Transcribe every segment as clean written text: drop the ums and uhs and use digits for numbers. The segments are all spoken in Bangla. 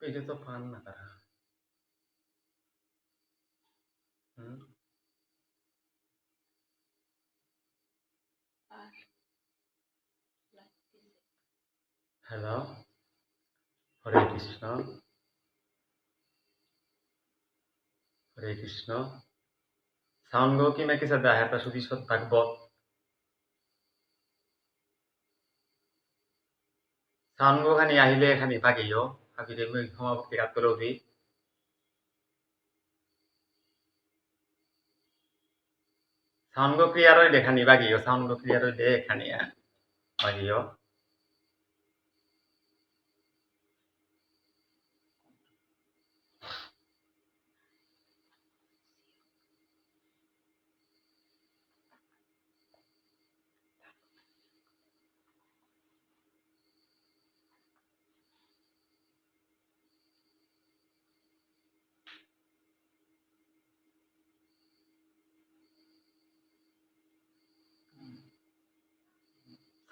পেজে তো পান না তারা। হুম। হ্যালো, হরে কৃষ্ণ, হরে কৃষ্ণ। সাউন্ড গো কি মেকি সাদা হেতা সুদি সত থাকব। সাউন্ড গো খানি আহিলে খানি ভাগিও ভাবিলে মই ক্ষমা ভক্তি কাত করবি। সাউন্ড গো ক্লিয়ার হইলে খানি ভাগিও, সাউন্ড গো ক্লিয়ার হইলে খানি ভাগিও।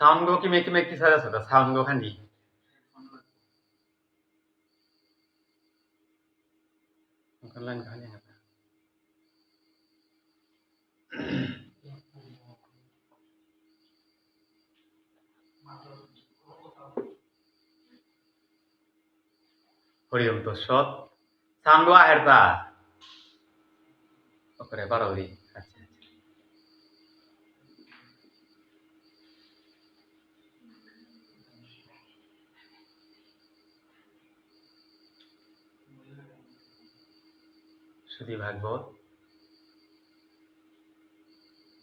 সাউন্ড গো কি মেকি মেকি সাদা সাদা সাউন্ড গো খানি। লাইন খানি হরি ওম তৎসৎ। সাউন্ড গো আহেরতা ওপরে বারোরি। আচ্ছা সুধী ভাগবত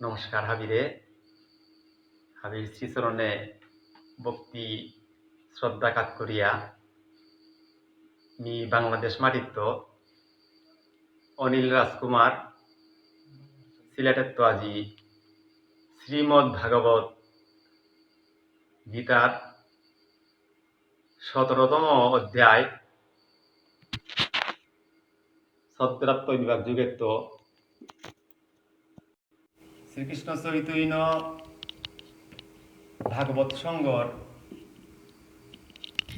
নমস্কার হাবিরে। হাবির শ্রীচরণে ভক্তি শ্রদ্ধা কাত করিয়া মি বাংলাদেশ মাটিত্ব অনিল রাজকুমার সিলেটের তো আজি শ্রীমদ ভাগবত গীতার 17তম অধ্যায় সত্তরাত্ম বিভাগ যুগের তো শ্রীকৃষ্ণ চরিতৈন ভাগবত সংঘর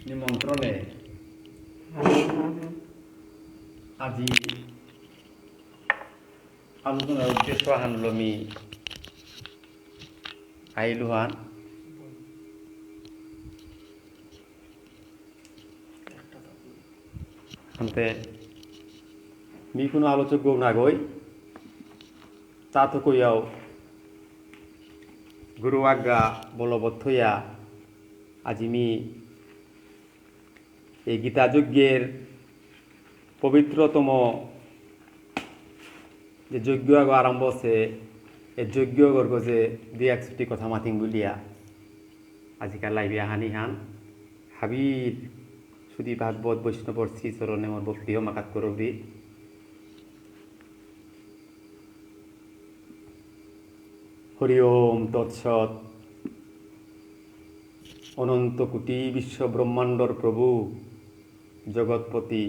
নিমন্ত্রণে আজি আলোচনার উদ্দেশ্য হানলমি আইলুহান আনতে মি কোনো আলোচক গৌ না গই তা তো কইয়াও গুরু আজ্ঞা বলবৎ হইয়া আজি মি এই গীতা যজ্ঞের পবিত্রতম যে যজ্ঞ আরম্ভ আছে এই যজ্ঞ গর্গ যে দুই একটি কথা মাতিং গুলিয়া আজিকাল লাইভে হানি হান হাবির শুধু ভাগবত বৈষ্ণবর শ্রীচরণে মোর ভক্তি মাকাত করবি। হরি ওম তৎসৎ। অনন্ত কোটি বিশ্ব ব্রহ্মাণ্ডর প্রভু জগৎপতি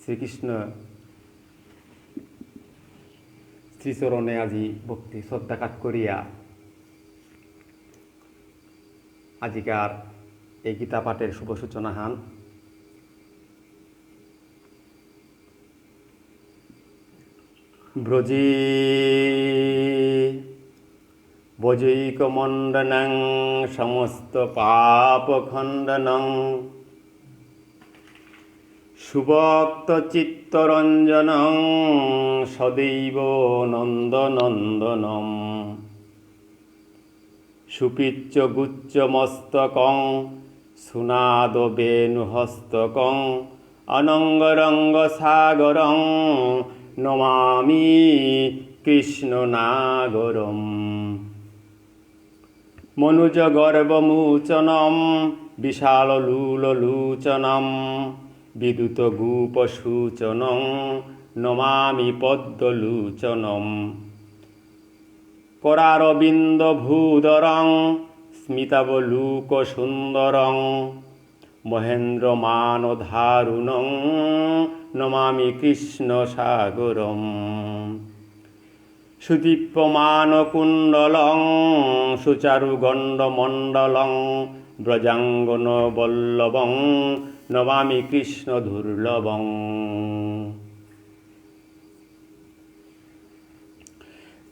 শ্রীকৃষ্ণ শ্রীচরণে আজি ভক্তি শ্রদ্ধাকাত করিয়া আজিকার এই গীতা পাঠের শুভ সূচনা হান। ব্রজে বজৈকমণ্ডনং সমস্ত পাপখণ্ডনং সুভক্ত চিত্তরঞ্জনং সদৈব নন্দনন্দনম সুপিচ্চ গুচ্চ মস্তকং সুনাদ বেণুহস্তকং অনঙ্গরঙ্গ সাগরং নমামি কৃষ্ণনাগরম মনুজ গর্ভমোচনম বিশাললুললোচনম বিদুত গোপসূচনং নমামি পদ্মলোচনম करारविन्द भूधरं स्मितावलोकसुन्दरं महेन्द्रमानधारुणं नमामि कृष्णसागरम् सुदीप्यमानकुण्डलं सुचारुगण्डमण्डलं व्रजाङ्गनवल्लभं নমামি কৃষ্ণ দুর্লভং।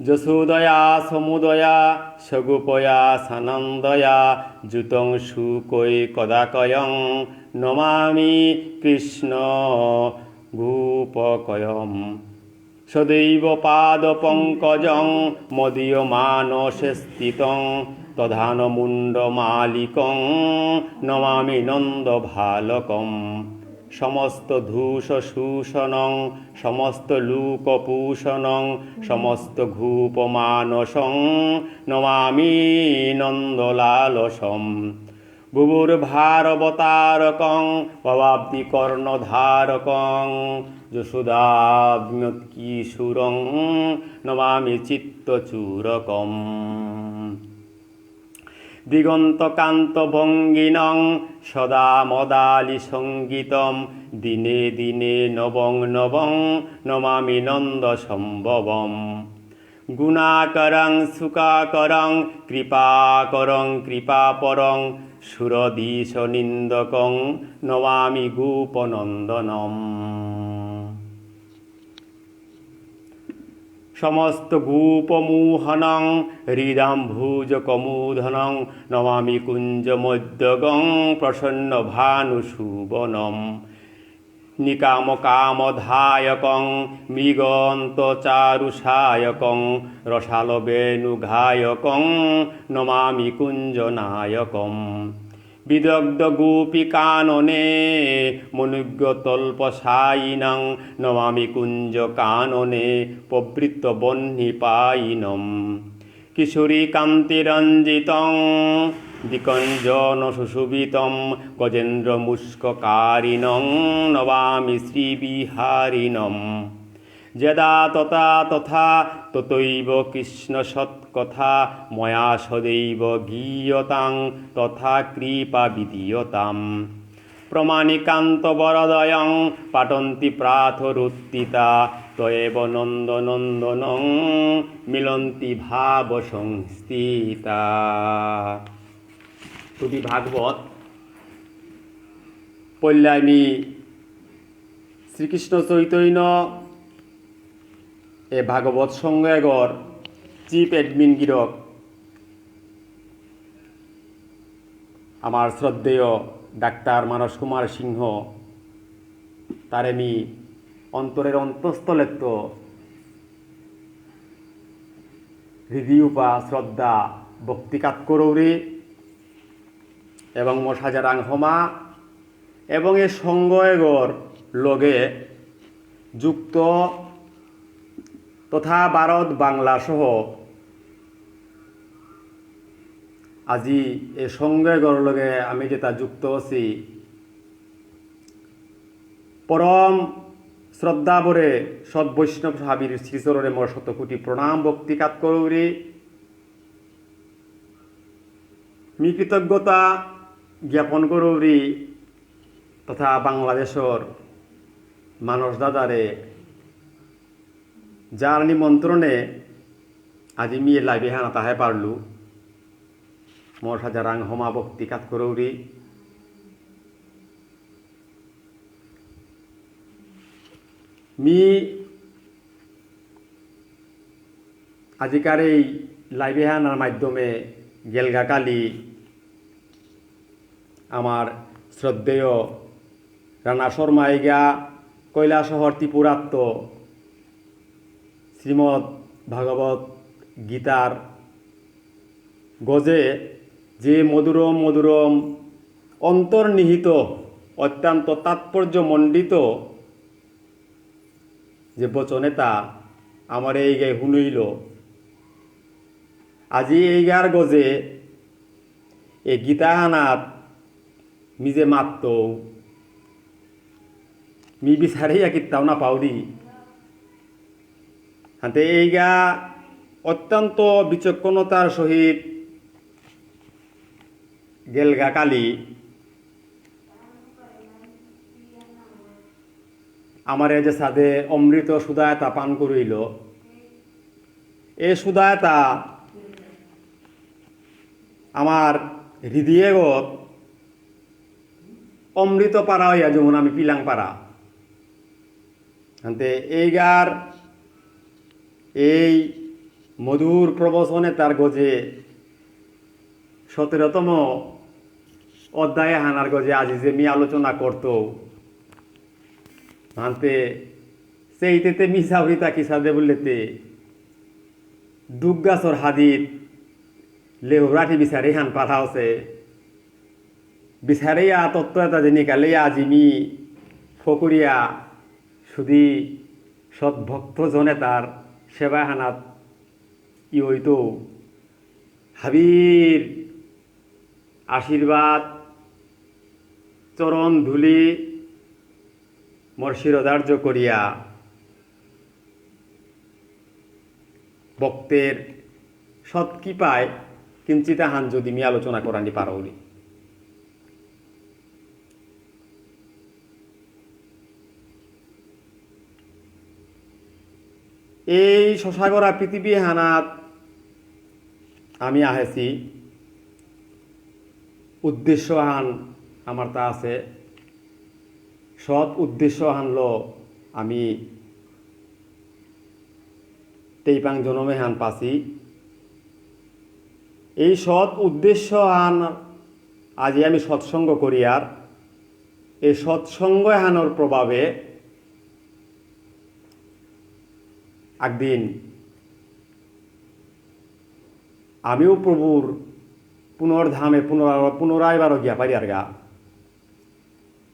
যশোদয়া সমুদয়া সগোপয়া সানন্দয়া যুতং সুকৈ কদাকয়ং নমামি কৃষ্ণ গোপকয়ম। সদৈব পাদ পঙ্কজং মদীয়মানসে স্থিতং তধানমুণ্ড মালিকং নমামি নন্দ ভালকম। সমস্ত ধূষ শূষণং সমস্ত লুকপূষণং সমস্ত ঘূপমানসং নমামি নন্দলালসম। বুভুর্ভারবতারকং ভবাব্দি কর্ণধারকং যশোদাগ্নৎকিশোরং নমামি চিত্তচূরকম। দিগন্তকান্তভঙ্গিনং সদা মদালি সঙ্গীতম দিনে দিনে নবং নবং নমামি নন্দ সম্ভবম। গুণাকরং সুখাকরং কৃপাকরং কৃপাপরং সুরদীশ নিন্দকং নমামি গোপনন্দনম। সমস্ত গোপমোহনং হৃদাম্ভুজ কমোধনং নমামি কুঞ্জমদ্যগং প্রসন্ন ভানুসুবনম। নিকামকামধায়কং মৃগন্তচারুষায়কং রসালবেণুঘায়কং নমামি কুঞ্জনায়কম। বিদগ্ধ গোপীকাননে মনুজ্ঞতল্পসায়িনং নমামি কুঞ্জকাননে প্রবৃত্ত বহ্নিপায়িনম। কিশোরী কান্তিরঞ্জিতং বিকঞ্জন সুশোভিতং গজেন্দ্র মুষ্ককারিণং নমামি শ্রীবিহারিণম। যদা তথা তথা ততৈব কৃষ্ণ সৎকথা ময়া সদৈব গীয়তাং তথা কৃপা বিদীয়তাম। প্রমাণিকান্ত বরদয়ং পাটন্তি প্রাথরুত্থিতা তয়েব নন্দনন্দনং মিলন্তি ভাব সংস্থিতা। তুদি ভাগবত পল্যায়নি শ্রীকৃষ্ণ চৈতন্য এ ভাগবত সংঘেগর চিফ এডমিন গিরক আমার শ্রদ্ধেয় ডাক্তার মানস কুমার সিংহ তার আমি অন্তরের অন্তঃস্থলের তো হৃদয়পা শ্রদ্ধা ভক্তিকাত করৌরি এবং মশাজারাং হমা এবং এ সংঘেগর লগে যুক্ত তথা ভারত বাংলা সহ আজি এ সংঘেগর লগে আমি যেটা যুক্ত আছি পরম শ্রদ্ধা ভরে সৎ বৈষ্ণব সাহাবীর শ্রীচরণে মোর শতকোটি প্রণাম ভক্তিকাত করৌরি। মি কৃতজ্ঞতা জ্ঞাপন করৌরি তথা বাংলাদেশের মানস দাদারে যার নিমন্ত্রণে আজি মি লাইভে হানা তাহে পারলু মোর হাজারাং হমা ভক্তিকাত করৌরি। মি আজিকার এই লাইভে হানার মাধ্যমে গেলগাকালি আমার শ্রদ্ধেয় রানা শর্মা এগা কৈলাসহর ত্রিপুরাত্ম শ্রীমদ্ ভাগবত গীতার গজে যে মধুরম মধুরম অন্তর্নিহিত অত্যন্ত তাৎপর্যমণ্ডিত যে বচনে তা আমার এই গে শুনইল। আজি এই গার গজে এই গীতাহানাত মি যে মাত্ত মি বিচারিয়া কিতাও না পাউরি হাতে এইগা অত্যন্ত বিচক্ষণতার সহিত গেলগা কালি আমার যে সাধে অমৃত সুদায়তা পান করিল এই সুদায়তা আমার হৃদয়গত অমৃত পাড়া হইয়া যেমন আমি পিলাং পাড়া আনতে এইগার এই মধুর প্রবচনে তার গজে 17তম অধ্যায়ে হানার গজে আজি যে মি আলোচনা করত আনতে সেইতেতে মিসাউরিতা কিসাদে বললেতে দুগ্গাছর হাদিত লেহরাঠি বিচারে হান পাঠা আছে বিচারেয়া তত্ত্ব এটা যে নিকালেয়া আজিমি ফকুরিয়া শুধু সৎভক্তজনে তার সেবা হানাত ই হইতো হাবির আশীর্বাদ চরণ ধুলি মোর শিরোধার্য করিয়া ভক্তের সৎ কি পায় কিঞ্চিত হান যদি মি আলোচনা করানি পারৌনি এই শশাগরা পৃথিবী হানাত আমি আহেছি উদ্দেশ্য হান আমার তা আছে সৎ উদ্দেশ্য হানল আমি তেইপাং জনমে হান পাছি এই সৎ উদ্দেশ্য হান আজি আমি সৎসঙ্গ করি আর এই সৎসঙ্গ হানোর প্রভাবে একদিন আমিও প্রভুর পুনর্ধামে পুনরায় বারো গিয়া পারি আর গা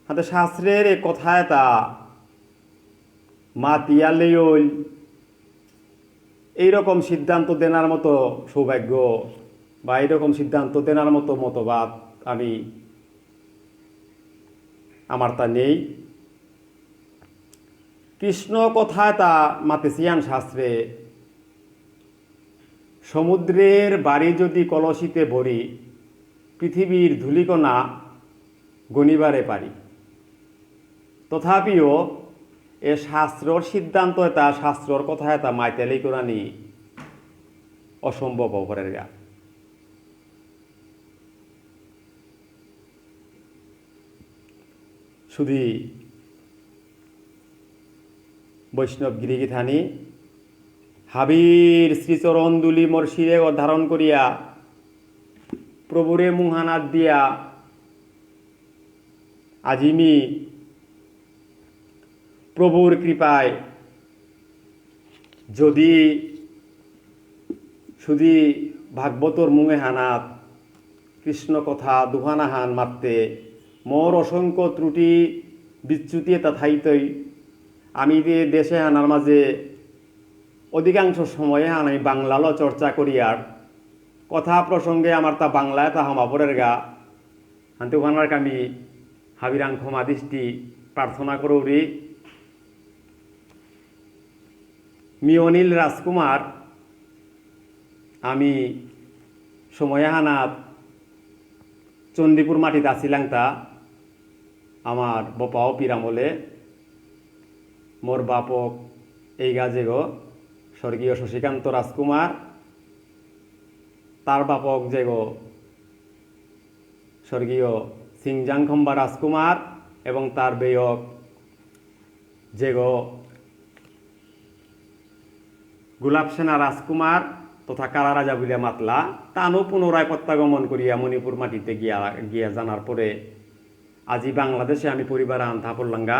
হাতে শাস্ত্রের এ কথায় তা মা তিয়ালেই এইরকম সিদ্ধান্ত দেনার মতো সৌভাগ্য বা এইরকম সিদ্ধান্ত দেনার মতো মতবাদ আমি আমার তা নেই কৃষ্ণ কথায় তা মাতেছিয়ান শাস্ত্রে সমুদ্রের বাড়ি যদি কলসিতে ভরি পৃথিবীর ধূলিকণা গণিবারে পারি তথাপিও এ শাস্ত্রর সিদ্ধান্ত এটা শাস্ত্রর কথা এটা মাইতেলি কোরআনি অসম্ভব অপরের গা শুধু বৈষ্ণব গিরিগিথানি হাবির শ্রীচরণ দুলি মোর শিরে ধারণ করিয়া প্রভুরে মুহানাত দিয়া আজিমি প্রভুর কৃপায় যদি শুধু ভাগবতর মুঙে হানাত কৃষ্ণ কথা দুহানা হান মারতে মোর অসংখ্য ত্রুটি বিচ্যুতি তা থাইতই আমি দেশে হানার মাঝে অধিকাংশ সময়ে আমি বাংলালো চর্চা করি আর কথা প্রসঙ্গে আমার তা বাংলায় তা হামাপরের গা আনতে ওখানার আমি হাবিরাং ক্ষমা দৃষ্টি প্রার্থনা করৌরি মি অনিল রাজকুমার আমি সময়ে হানাত চণ্ডীপুর মাটিতে আসিলাম তা আমার বপাও পিরামলে মোর বাপক এই গাজে গো স্বর্গীয় শশীকান্ত রাজকুমার তার বাপক যে গো স্বর্গীয় সিংজাংখম্বা রাজকুমার এবং তার বেয়ক যে গো গোলাপ সেনা রাজকুমার তথা কারা রাজা বলিয়া মাতলা তানও পুনরায় প্রত্যাগমন করিয়া মণিপুর মাটিতে গিয়া জানার পরে আজি বাংলাদেশে আমি পরিবার আনথা পড়লাঙ্গা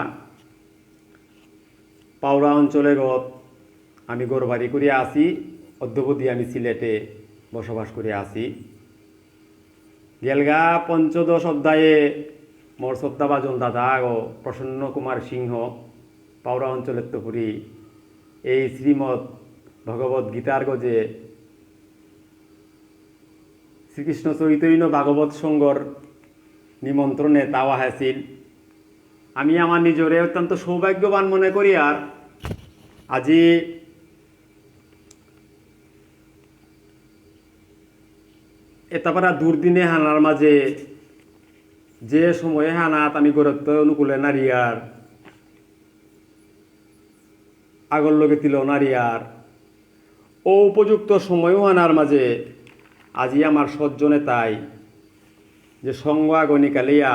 পাউরা অঞ্চলে গত আমি গড়বাড়ি করিয়া আসি অদ্যবধি আমি সিলেটে বসবাস করিয়া আসি গেলগা পঞ্চদশ অধ্যায়ে মোর শ্রদ্ধাভাজন দাদা ও প্রসন্ন কুমার সিংহ পাউরা অঞ্চলের তপুরি এই শ্রীমৎ ভগবত গীতার গজে শ্রীকৃষ্ণ চৈতন্য ভাগবত সংঘর নিমন্ত্রণে তাওয়া হাসিল আমি আমার নিজরে অত্যন্ত সৌভাগ্যবান মনে করি আর আজি এতাপারা দুর্দিনে হানার মাঝে যে সময়ে হানাত আমি গরত্ব অনুকূলে নারিয়ার আগর লগে তিল নারিয়ার ও উপযুক্ত সময়ও হানার মাঝে আজি আমার সজ্জনে তাই যে সঙ্গ আগনিকালিয়া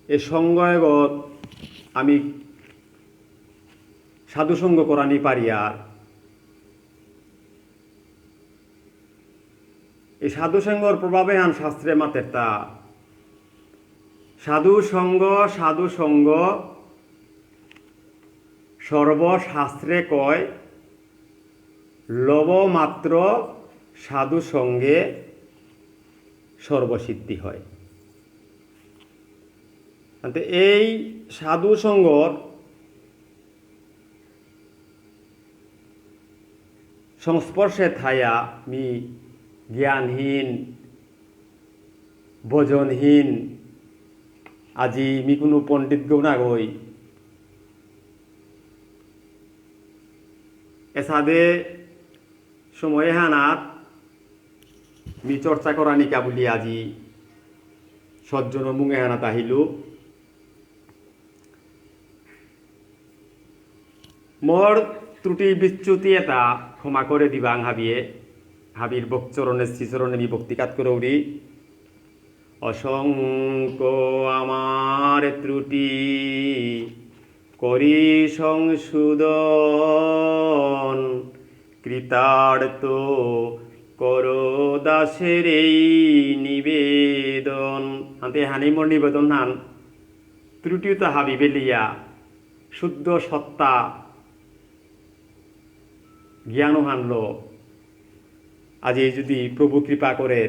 এ সঙ্গয়গত আমি সাধুসঙ্গ করানি পারি আর এই সাধুসঙ্গর প্রভাবে হান শাস্ত্রে মাতের তা সাধুসঙ্গ সর্বশাস্ত্রে কয় লবমাত্র সাধুসঙ্গে সর্বসিদ্ধি হয়। এই সাধুসঙ্গর সংস্পর্শে থায়া মি জ্ঞানহীন ভোজনহীন আজি মি কোনো পণ্ডিত গৌনা গই এসাদে সময়ে হানাত মি চর্চা করা নিকা বলি আজি সজ্জন মুঙে হানাত আহিলু মোর ত্রুটি বিচ্যুতি এটা ক্ষমা করে দিবাং হাবির বকচরণে শ্রীচরণে মি ভক্তিকাত করে উড়ি অসংখ্য আমার ত্রুটি করি সংশোধন কৃতার্থ করো দাসের এই নিবেদন হাতে হানিমর নিবেদন হান ত্রুটিও তো হাবি বেলিয়া শুদ্ধ সত্তা জ্ঞানও হানলো আজ এই যদি প্রভু কৃপা করে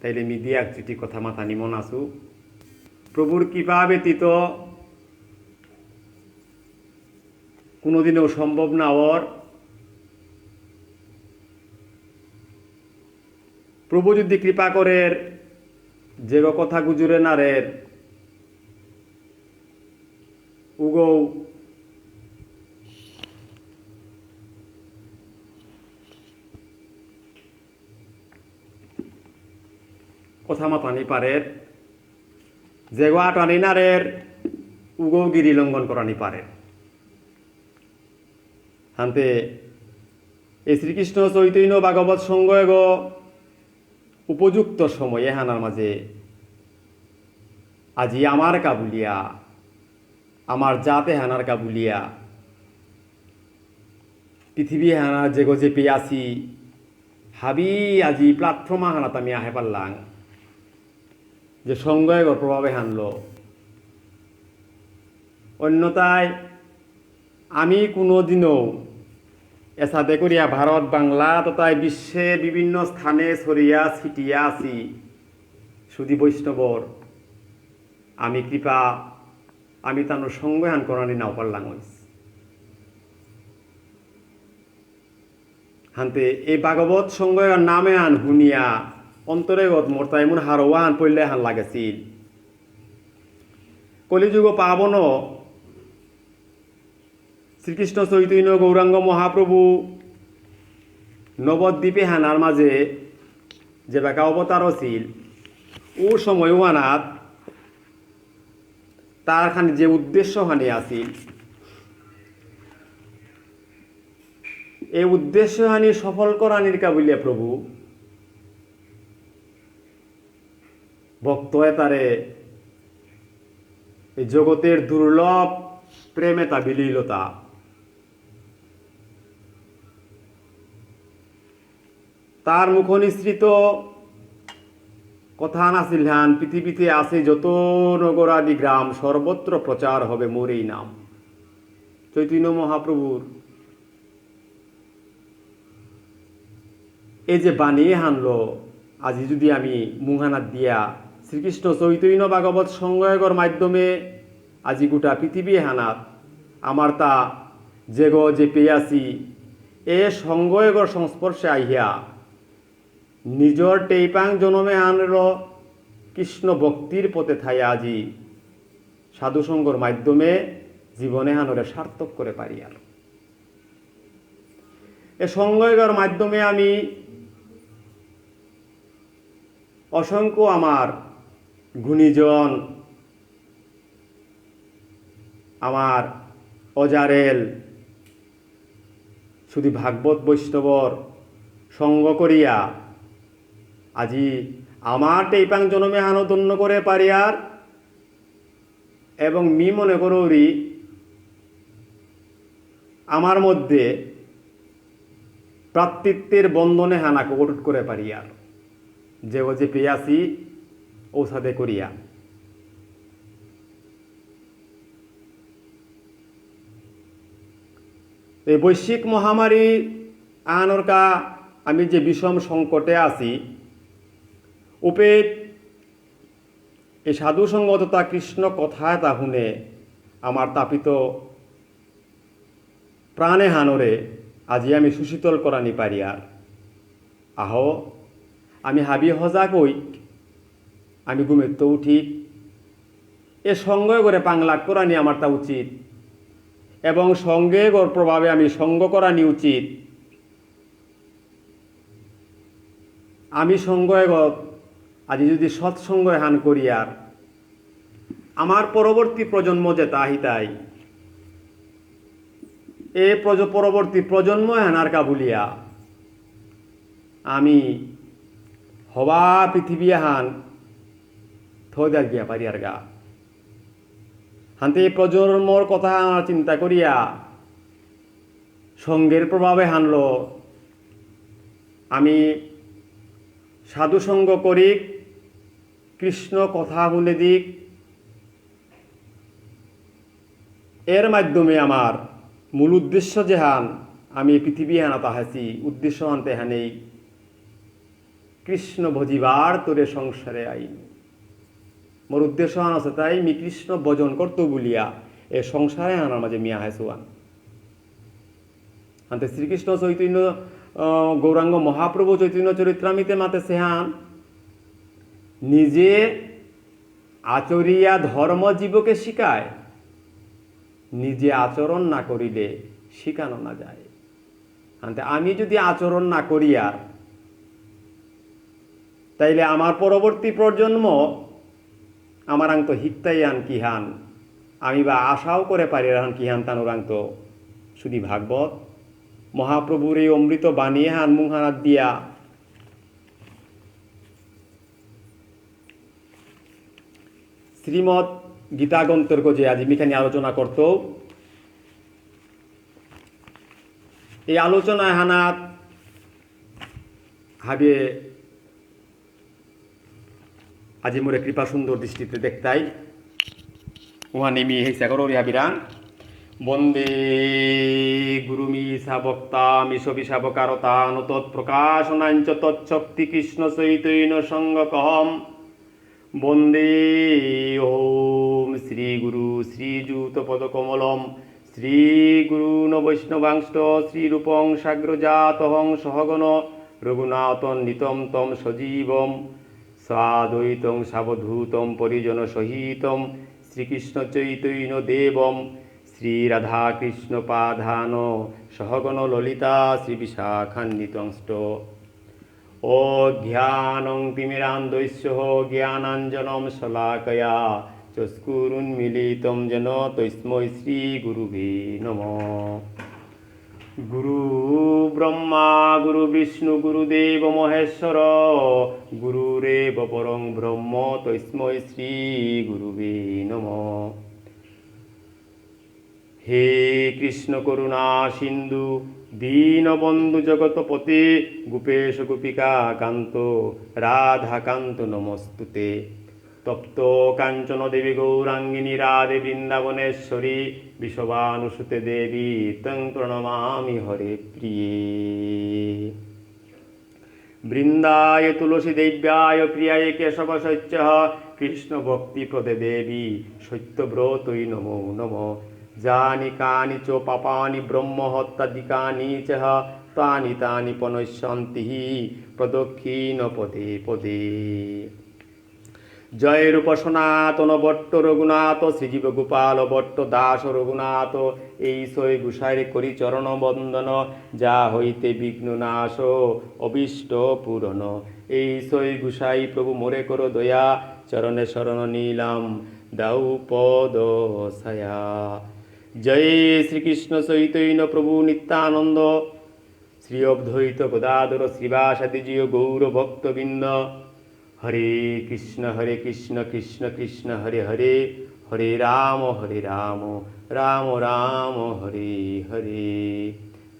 তাইলে মি দিয়া চিঠি কথা মাথা নিমন আসু প্রভুর কৃপা ব্যতীত কোনোদিনও সম্ভব না ওর প্রভু যদি কৃপা করে যে কথা গুজুরে নারের উগৌ কথা মাতানি পারের যেগা টানি নারের উগৌ গিরি লঙ্ঘন করানি পারে হান্তে এই শ্রীকৃষ্ণ চৈতন্য ভাগবত সঙ্গ এগো উপযুক্ত সময়ে হানার মাঝে আজি আমার কাবুলিয়া আমার জাতে হানার কাবুলিয়া পৃথিবী হানার যেগো যে পেয়াছি হাবি আজি প্ল্যাটফর্মা হানাত আমি আহে পারলাম যে সঙ্গয়গর প্রভাবে হানলো অন্যথায় আমি কোনোদিনও এসাথে করিয়া ভারত বাংলা তথা বিশ্বের বিভিন্ন স্থানে ছড়িয়া ছিটিয়া আছি সুধী বৈষ্ণবর আমি কৃপা আমি তানোর সঙ্গহান করানি নাও পারলাম হানতে এই ভাগবত সঙ্গয়ার নামে আন শুনিয়া অন্তরেগত মোর তাই মন হারওয়ান পড়লে হান লাগেছিল কলিযুগ পাবন শ্রীকৃষ্ণ চৈতন্য গৌরাঙ্গ মহাপ্রভু নবদ্বীপে হানার মাঝে যে বেকা অবতার ছিল ও সময় আনাত তার খানি যে উদ্দেশ্য হানি আছিল এই উদ্দেশ্য হানি সফল করানির কাবুলিয়া প্রভু ভক্ত তারে এই জগতের দুর্লভ প্রেমে তা বিলীলতা তার মুখ নিঃসৃত কথা নাছিল হান পৃথিবীতে আছে যত নগরাদি গ্রাম সর্বত্র প্রচার হবে মোর এই নাম চৈতন্য মহাপ্রভুর এই যে বানিয়ে হানলো আজি যদি আমি মুহানাত দিয়া শ্রীকৃষ্ণ চৈতন্য ভাগবত সঙ্গয়গর মাধ্যমে আজি গোটা পৃথিবী হানাত আমার তা যেগ যে পেয়াছি এ সঙ্গয়গর সংস্পর্শে আহিয়া নিজর টেইপাং জনমে আনল কৃষ্ণ ভক্তির পথে থাইয়া আজি সাধুসঙ্গর মাধ্যমে জীবনে হানরে সার্থক করে পারি আর এ সঙ্গয়গর মাধ্যমে আমি অসংখ্য আমার গুণীজন আমার অজারেল শুধু ভাগবত বৈষ্ণবর সঙ্গ করিয়া আজি আমার টেইপাং জনমে হানো ধন্য করে পারি আর এবং মি মনে করি আমার মধ্যে প্রাতৃত্বের বন্ধনে হানাকে অটুট করে পারি আর যে ও যে পেয়াছি ঔষধে করিয়া এই বৈশ্বিক মহামারী আনরকা আমি যে বিষম সংকটে আছি উপেত এই সাধু সঙ্গ তথা কৃষ্ণ কথায় তা শুনে আমার তাপিত প্রাণে হানরে আজি আমি সুশীতল করানি পারি আর আহ আমি হাবি হজা কই আমি ঘুমের তো উঠি এ সঙ্গে করে পাংলাক করানি আমার তা উচিত এবং সঙ্গে গর প্রভাবে আমি সঙ্গ করানি উচিত আমি সঙ্গয়গত আজি যদি সৎসঙ্গ হান করি আর আমার পরবর্তী প্রজন্ম যে তাহিতাই এ পরবর্তী প্রজন্ম হানার কাবুলিয়া আমি হবা পৃথিবী হান থোদার গিয়া পারি আর গা হানতে এই প্রজন্মর কথা চিন্তা করিয়া সঙ্গের প্রভাবে হানল আমি সাধুসঙ্গ করি কৃষ্ণ কথা বলে দিক এর মাধ্যমে আমার মূল উদ্দেশ্য যে হান আমি পৃথিবী হানা তাহাছি উদ্দেশ্য হানতে হানেই কৃষ্ণ ভজিবার তোরে সংসারে আইন মোর উদ্দেশ্য হান আছে তাই মি কৃষ্ণ ভজন করতো বলিয়া এ সংসারে হানার মাঝে মিয়া হাইছুয়ান হানতে শ্রীকৃষ্ণ চৈতন্য গৌরাঙ্গ মহাপ্রভু চৈতন্য চরিত্রামিতে মাতে সেহান নিজে আচরিয়া ধর্ম জীবকে শিখায় নিজে আচরণ না করিলে শিখানো না যায় হানতে আমি যদি আচরণ না করি আর তাইলে আমার পরবর্তী প্রজন্ম আমার আং তো হিকতাই আন কিহান আমি বা আশাও করে পারি রান কিহান তানুরাং তো শুধু ভাগবত মহাপ্রভুর এই অমৃত বানিয়ে হান মুহানাত দিয়া শ্রীমৎ গীতাগন্তর্গ যে আজ মিখানি আলোচনা করত এই আলোচনায় হানাত হাবে আজি মোরে কৃপা সুন্দর দৃষ্টিতে দেখতাই উহা নেমি হেসা করো হাবিরাং বন্দে গুরুমি সাবক্তা মিশবি সাবকারতা নতৎ প্রকাশনাঞ্চ তৎশক্তি কৃষ্ণ চৈতন্য সঙ্গকহম বন্দে ওম শ্রী গুরু শ্রীযুত পদকমলম শ্রী গুরু বৈষ্ণবাংশ শ্রীরূপং সাগ্রজাতহং সহগণ রঘুনাথন নিতম তম সজীবম সাদ্বৈতং সাবধূতম পরিজন সহিতম শ্রীকৃষ্ণ চৈতন্য দেবম শ্রীরাধাকৃষ্ণ পাধান সহগণ ললিতা শ্রীবিশাখান্বিতংষ্ট অজ্ঞানং তিমিরান্ধস্য জ্ঞানাঞ্জনম শলাকয়া চস্কুরুন্মিলিতং যেন তস্मै শ্রীগুরুবে নমঃ গুরু ব্রহ্মা গুরু বিষ্ণু গুরুদেব মহেশ্বর গুরুরেব পরং ব্রহ্ম তস্मै শ্রীগুরুবে নমঃ হে কৃষ্ণ করুণা সিন্ধু দীনবন্ধু জগৎপতে গোপেশ গোপিকা কান্ত রাধাকান্ত নমস্তুতে তপ্ত কাঞ্চন দেবী গৌরাঙ্গিনী রাধে বৃন্দাবনেশ্বরী বিশ্ববানুসুতে দেবী তং প্রণমামি হরে প্রিয়ে বৃন্দায় তুলসী দেব্যায় প্রিয়ায় কেশব সৈচ্য কৃষ্ণ ভক্তি প্রদে দেবী সত্যব্রতই নমো নমঃ যানি কানি চ পাপানি ব্রহ্মহত্যাদিকানি চ তানি তানি পনশ্যন্তি প্রদক্ষিণ পদে পদে জয় রূপ সনাতন ভট্ট রঘুনাথ শ্রীজীব গোপাল ভট্ট দাস রঘুনাথ এই সই গুসাইরে করি চরণ বন্দন যা হইতে বিঘ্ন নাশ অবিষ্ট পূরণ এই সই গুসাই প্রভু মোরে করো দয়া চরণে শরণ নীলাম দাউ পদ ছায়া জয় শ্রীকৃষ্ণ চৈতন্য প্রভু নিত্যানন্দ শ্রী অদ্বৈত গদাধর শ্রীবাসাদি জিয় গৌর ভক্তবৃন্দ হরে কৃষ্ণ কৃষ্ণ কৃষ্ণ হরে হরে হরে রাম রাম রাম হরে হরে।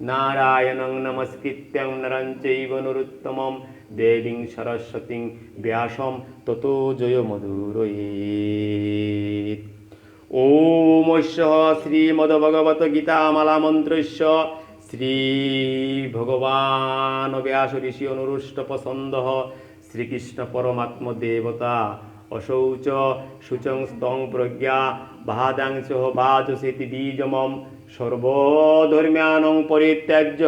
নারায়ণং নমস্কৃত্যং নরং চৈব নরোত্তমং দেবীং সরস্বতীং ব্যাসং ততো জয়মুদীরয়েৎ। ওম শ্রীমদ্ভগবত গীতামালা মন্ত্রস্য শ্রী ভগবান ব্যাস ঋষি অনুরুষ্ট পছন্দ শ্রীকৃষ্ণ পরমাত্ম দেবতা অশৌচ শুচং স্তং প্রজ্ঞা বাহাদাংশ বাচসেতি বীজমম সর্বধর্ম্যানং পরিত্যাজ্য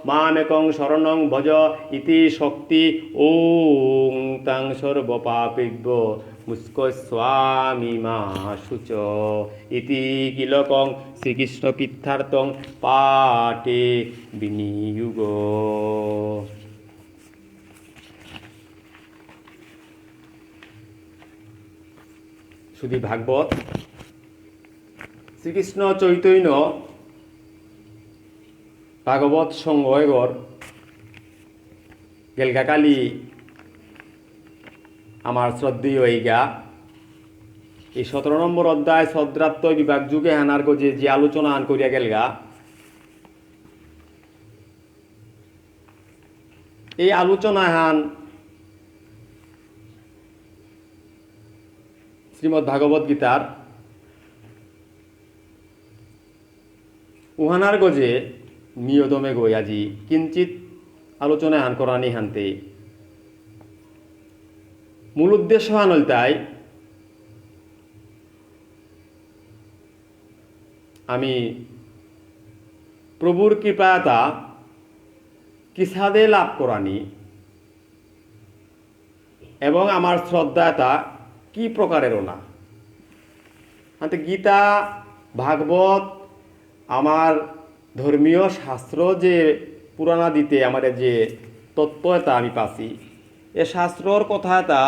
মামেকং শরণং ভজ ইতি শক্তি ওং তাং সর্বপাপেভ্যো মুস্কস্বামী মা শুচ ইতি কিলকং শ্রীকৃষ্ণ কীর্থার্থং পাঠে বিনিয়োগ। শুধু ভাগবত শ্রীকৃষ্ণ চৈতন্য ভাগবত সংঘর গেলগাকালি আমার শ্রদ্ধেয় এইগা এই 17 নম্বর অধ্যায় শ্রদ্ধাত্ম বিভাগ যুগে হানার গজে যে আলোচনা আন করিয়া গেলগা, এই আলোচনা হান শ্রীমদ্ ভাগবত গীতার উহানার গজে নিয়তমে গই আজি কিঞ্চিত আলোচনা হান করানি হানতে মূল উদ্দেশ্য হানল তাই আমি প্রভুর কৃপাতা কিসাদে লাভ করানি এবং আমার শ্রদ্ধাতা কি প্রকারেরও না। হাতে গীতা ভাগবত আমার ধর্মীয় শাস্ত্র যে পুরাণা দিতে আমার যে তত্ত্ব এটা আমি পাচ্ছি, এ শাস্ত্রর কথা এটা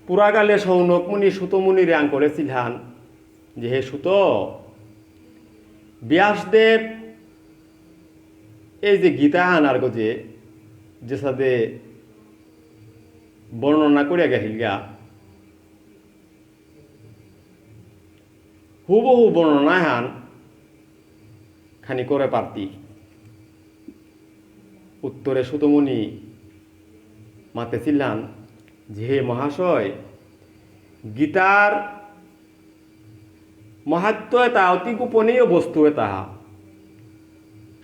পুরাকালে সৌনক মুনি সুতমুনি র্যাং করেছিলেন যে হে সুত, ব্যাসদেব এই যে গীতা আনার গজে যে সাথে বর্ণনা করিয়া গেছিল গা, হুবহু বর্ণনা হান খানি করে পারতি। উত্তরে সুতমুনি মাতে ছিলেন যে হে মহাশয়, গীতার মাহাত্ম্য এটা অতি গোপনীয় বস্তু, এটা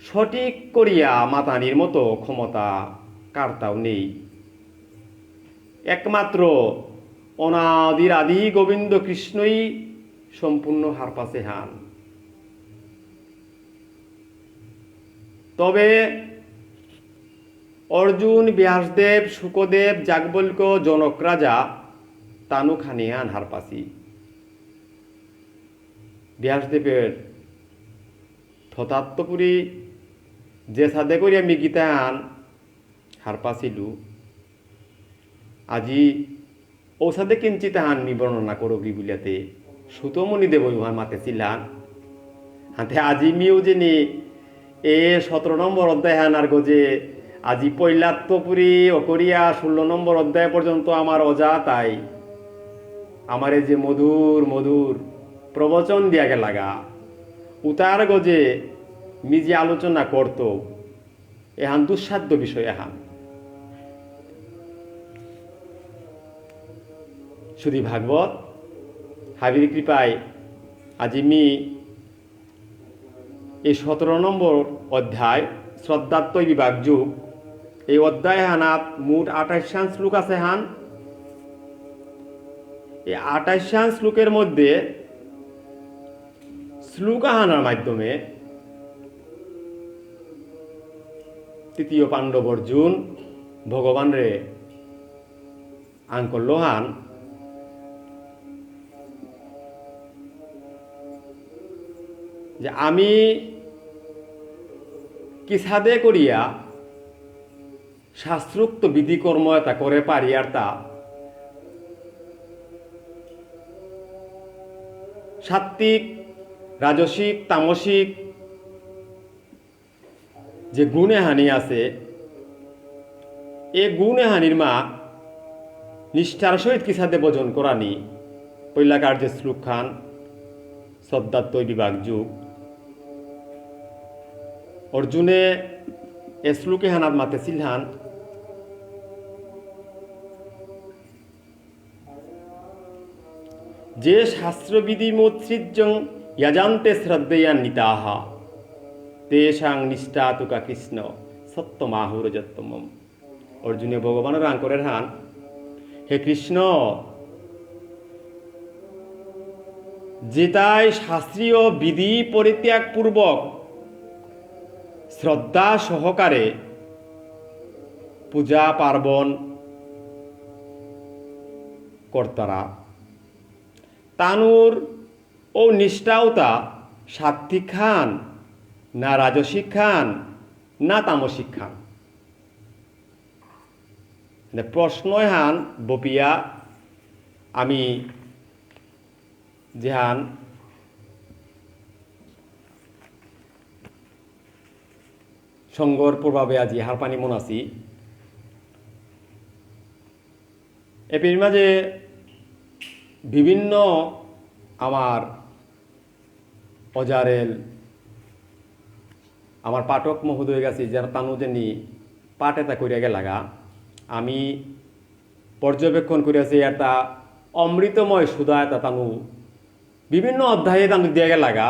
সঠিক করিয়া মাতানির মতো ক্ষমতা কারতাও নেই। একমাত্র অনাদির আদি গোবিন্দ কৃষ্ণই সম্পূর্ণ হার পাশে হান। তবে অর্জুন, ব্যাসদেব, শুকদেব, যাজ্ঞবল্ক্য, জনক রাজা তানু খানিয়ান হার পাশি। ব্যাসদেবের থতাত্মপুরী যে সাদে করি আমি গীতান হার পাছিলু, আজি ঔষধে কিঞ্চিত হান মি বর্ণনা করবি বুলিয়াতে সুতমণি দেব ইহার মাতে ছিলান। হাতে আজি মিও যিনি এ 17 নম্বর অধ্যায় হানার গজে আজি পৈলাত্মপুরী অকরিয়া 16 নম্বর অধ্যায় পর্যন্ত আমার অজা তাই আমারে যে মধুর মধুর প্রবচন দিয়া গেলাগা, উতার গজে মি যে আলোচনা করত এহান দুঃসাধ্য বিষয়। এহান শুধু ভাগবত হাবির কৃপায় আজি মি এই 17 নম্বর অধ্যায় শ্রদ্ধাত্ম বিভাগ যুগ, এই অধ্যায় হানাত মোট 28 শ্লোক আছে হান। এই 28 শ্লোকের মধ্যে শ্লোক হানার মাধ্যমে তৃতীয় পাণ্ডব অর্জুন ভগবান রে আঙ্কল লোহান যে আমি কিসাদে করিয়া শাস্ত্রোক্ত বিধিকর্ম এটা করে পারি, আর তা সাত্ত্বিক, রাজসিক, তামসিক যে গুণে হানি আছে, এ গুণে হানির মা নিষ্ঠার সহিত কিসাদে ভোজন করানি পৈলাকার যে শ্লুক খান শ্রদ্ধাত্ময় বিভাগ যুগ অর্জুনে এ শ্লুকে হানাত মাতে সিলহান যে শাস্ত্রবিধি মোৎসৃজ্যং ইয়াজান্তে শ্রদ্ধেয়ান্বিতাহা তেষাং নিষ্ঠা তুকা কৃষ্ণ সত্যমাহুরজত্তমম। অর্জুনে ভগবানের আঙ্করের হান, হে কৃষ্ণ, যেটাই শাস্ত্রীয় বিধি পরিত্যাগ পূর্বক শ্রদ্ধা সহকারে পূজা পার্বণ কর্তারা তানুর ও নিষ্ঠাওতা সাত্বিক খান না রাজসিক খান না তামসিক খান। প্রশ্নয় হান বপিয়া আমি যেহান সঙ্গর প্রভাবে আজি হারপানি মন আছি এপির মাঝে বিভিন্ন আমার অজারেল আমার পাঠক মহোদয় গেছি যারা তানু যেনি পাঠ এটা করিয়া গেলাগা আমি পর্যবেক্ষণ করিয়াছি এটা অমৃতময় সুধা এটা তানু বিভিন্ন অধ্যায়ে তানু দিয়া গেলাগা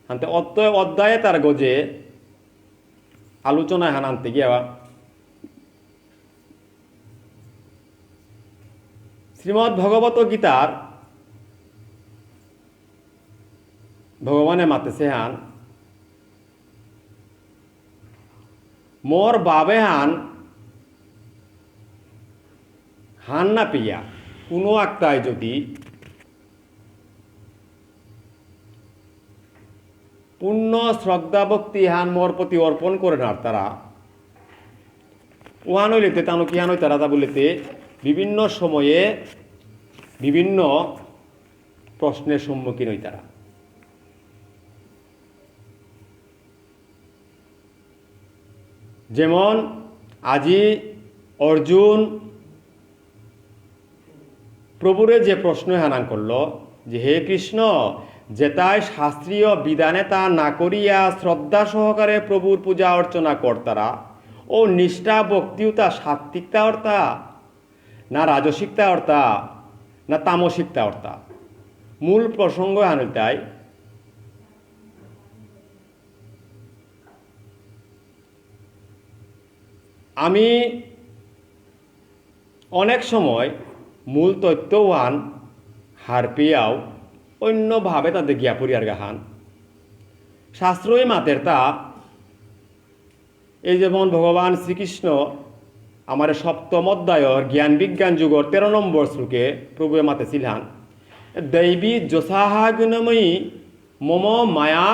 হানতে অধ্যায়ে তার গজে আলোচনায় হান আনতে গিয়া শ্রীমদ্ ভগবত গীতার ভগবানে মাতেছে হান মোর বাবে হান হান না পিয়া কোনো একটাই যদি পূর্ণ শ্রদ্ধা ভক্তি হান মোর প্রতি অর্পণ করে না তারা ওহান হইলেতে তানো কি হান হই তারা তা বলিতে বিভিন্ন সময়ে বিভিন্ন প্রশ্নের সম্মুখীন হই তারা। যেমন আজি অর্জুন প্রভুরে যে প্রশ্ন হানান করল যে হে কৃষ্ণ, যেটাই শাস্ত্রীয় বিধানে তা না করিয়া শ্রদ্ধা সহকারে প্রভুর পূজা অর্চনা কর্তারা ও নিষ্ঠা ভক্তিতা সাত্বিকতা অর্থা না রাজসিকতা অর্থা না তামসিকতা অর্থা। মূল প্রসঙ্গ হানুতাই আমি অনেক সময় মূল তত্ত্বওয়ান হার পেয়াও অন্যভাবে তাদের গিয়া পড়িয়ার গাহান শাস্ত্রই মাতের তা এই যেমন ভগবান শ্রীকৃষ্ণ আমার সপ্তম অধ্যায়র জ্ঞান বিজ্ঞান যুগর 13 নম্বর শ্লোকে প্রভুয়ে মাতে ছিলান দৈবী যশাহা গুণময়ী মম মায়া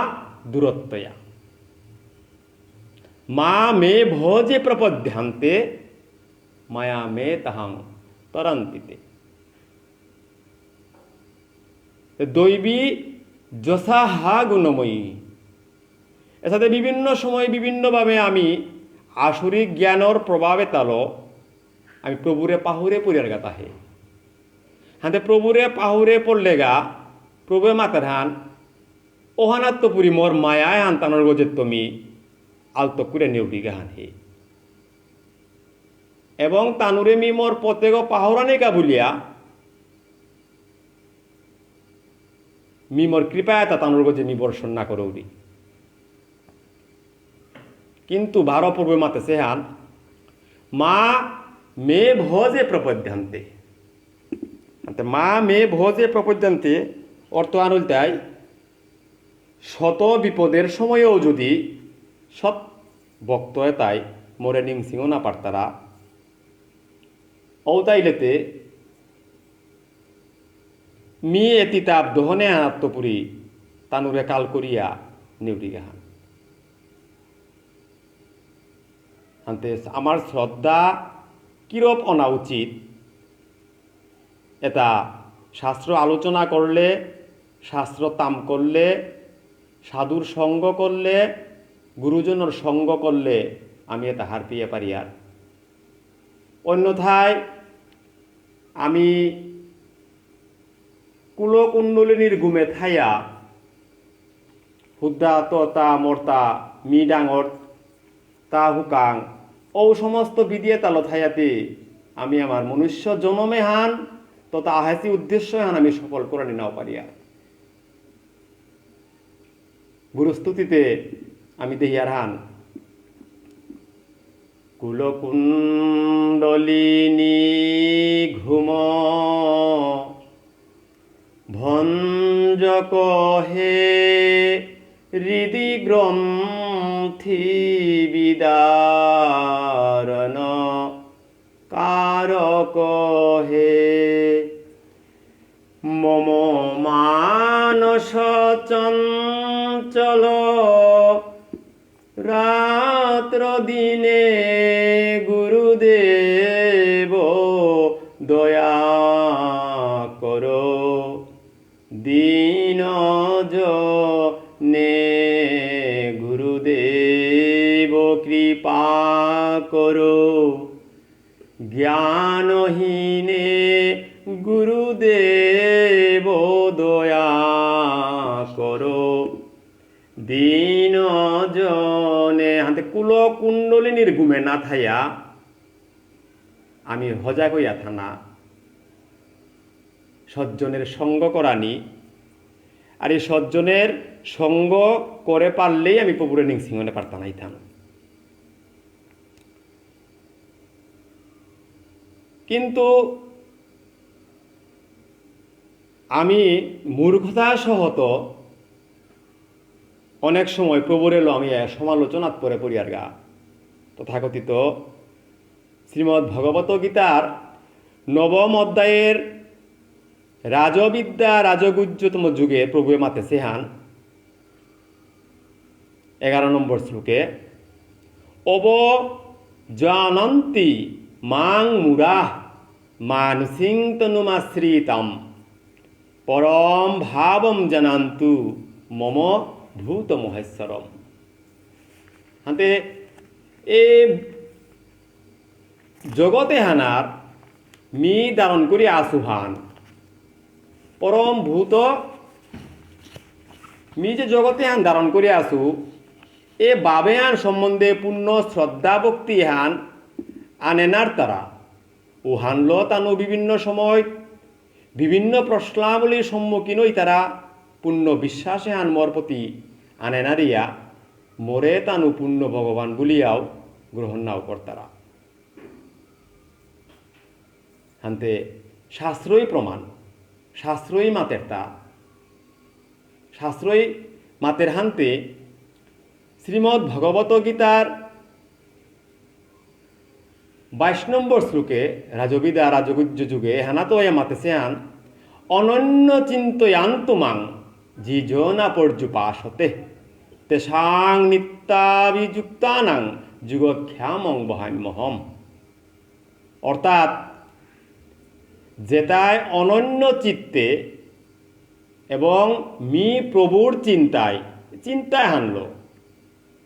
দূরত্বয়া মা মে ভোজে প্রপদ্যান্তে মায়া মে তাহাং তরন্তিতে। দৈবী যশাহা গুণময়ী এর সাথে বিভিন্ন সময় বিভিন্নভাবে আমি আসরিক জ্ঞানর প্রভাবে তালো আমি প্রভুরে পাহুরে পড়িয়ার গা তাহে হাতে প্রভুরে পাহুরে পড়লে গা প্রভুয়ে মাতার হান ওহানাত্মপুরি মোর মায়ায় হান্তানোর গজে তুমি আলত করে নেউডি গাহান হে এবং তানুরে মি মোর প্রত্যেক পাহরানে কা বলিয়া মি মোর কৃপায় তা তানুর গজে মি বর্ষণ না করৌরি। কিন্তু ভার পূর্বে মাতেছে হান মা মে ভোজে প্রপদ্যান্তে মা মে ভোজে প্রপদ্যান্তে অর্থ আনুল তাই শত বিপদের সময়েও যদি সৎ ভক্ত তাই মোরে নিংসিংও না পারতারা ও তাইলেতে মি এতি তাপ দহনে আত্মপুরী তানুরে কাল করিয়া নিউরি গাহান আনতে আমার শ্রদ্ধা কিরূপ অনা উচিত এটা শাস্ত্র আলোচনা করলে শাস্ত্র তাম করলে সাধুর সঙ্গ করলে গুরুজনের সঙ্গ করলে আমি এটা হার পেয়ে পারি আর অন্যথায় আমি কুলকুণ্ডলিনীর গুমে থাইয়া হুদ্দা ততা মর্তা মি ডাঙর তা হুকাং ও সমস্ত বিদিয়ে তালো থাইয়াতে আমি আমার মনুষ্য জনমে হান তথা আহাসি উদ্দেশ্য হান আমি সফল করে নাও পারিয়া গুরুস্তুতিতে আমি দেহিয়ার হান কুলকুণ্ডলিনী ঘুম ভঞ্জক হে হৃদি গ্রন্থি বিদারণ কারক হে মম মানস চঞ্চল রাত্র দিনে গুরুদেব দয়া করো দীন জনে গুরুদেব কৃপা করো জ্ঞানহীনে গুরুদেব দয়া করো দীন জনে হাতে কুলকুণ্ডলিনীর গুমে না থাইয়া আমি হজা কইয়া থানা সজ্জনের সঙ্গ করানি আর এই সজ্জনের সঙ্গ করে পারলেই আমি প্রভুরে নিংসিংহনে পারতাম নাইতাম কিন্তু আমি মূর্খতা সহত অনেক সময় প্রভুরে আমি সমালোচনাত পরে পড়িয়ার গা তথাকথিত শ্রীমদ্ ভগবত গীতার নবম অধ্যায়ের রাজবিদ্যা রাজগুজ্যতম যুগে প্রভুয়ে মাতে সেহান 11 নম্বর শ্লোকে অব জানন্তি মাং মুরা মানসিং তনুমাশ্রিতাম পরম ভাবম জানান্তু মম ভূত মহেশ্বরম হাতে এ জগতে হানার মি ধারণ করি আসুহান পরম ভূত মি যে জগতে হান ধারণ করে আসু এ বাবে হান সম্বন্ধে পূর্ণ শ্রদ্ধা ভক্তি হান আনেনার তারা ও হানল তানু বিভিন্ন সময় বিভিন্ন প্রশ্নাবলীর সম্মুখীন হই তারা পূর্ণ বিশ্বাসে হান মোর প্রতি আনেনারিয়া মোরে তানু পূর্ণ ভগবান বলিয়াও গ্রহণ নাও কর্তারা হানতে শাস্ত্রই প্রমাণ শাস্ত্রই মাতের তা শাস্ত্রই মাতের হানতে শ্রীমদ্ ভগবত গীতার 22 নম্বর শ্লোকে রাজবিদ্যা রাজগুজ্য যুগে হানাতো এ মাতেছে হান অনন্য চিন্তয়ান্তুমাং জিজনা পর্যুপাসতে তেসাং নিত্যাভিযুক্তানাং যুগখ্যামং বহাম্যহম অর্থাৎ যেটায় অনন্য চিত্তে এবং মি প্রভুর চিন্তায় হানল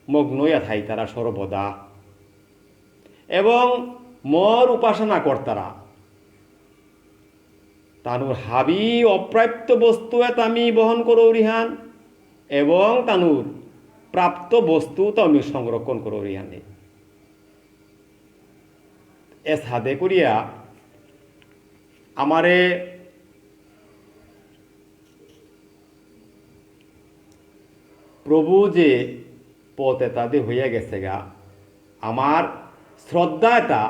মগ্নয়া থাই তারা সর্বদা এবং মর উপাসনা কর্তারা তানুর হাবি অপ্রাপ্ত বস্তু আমি বহন করো রিহান এবং তানুর প্রাপ্ত বস্তু তো আমি সংরক্ষণ করো রিহানে এ সাদে করিয়া আমারে প্রভু যে পথে তাদের হইয়া গেছে গা আমার শ্রদ্ধা এটা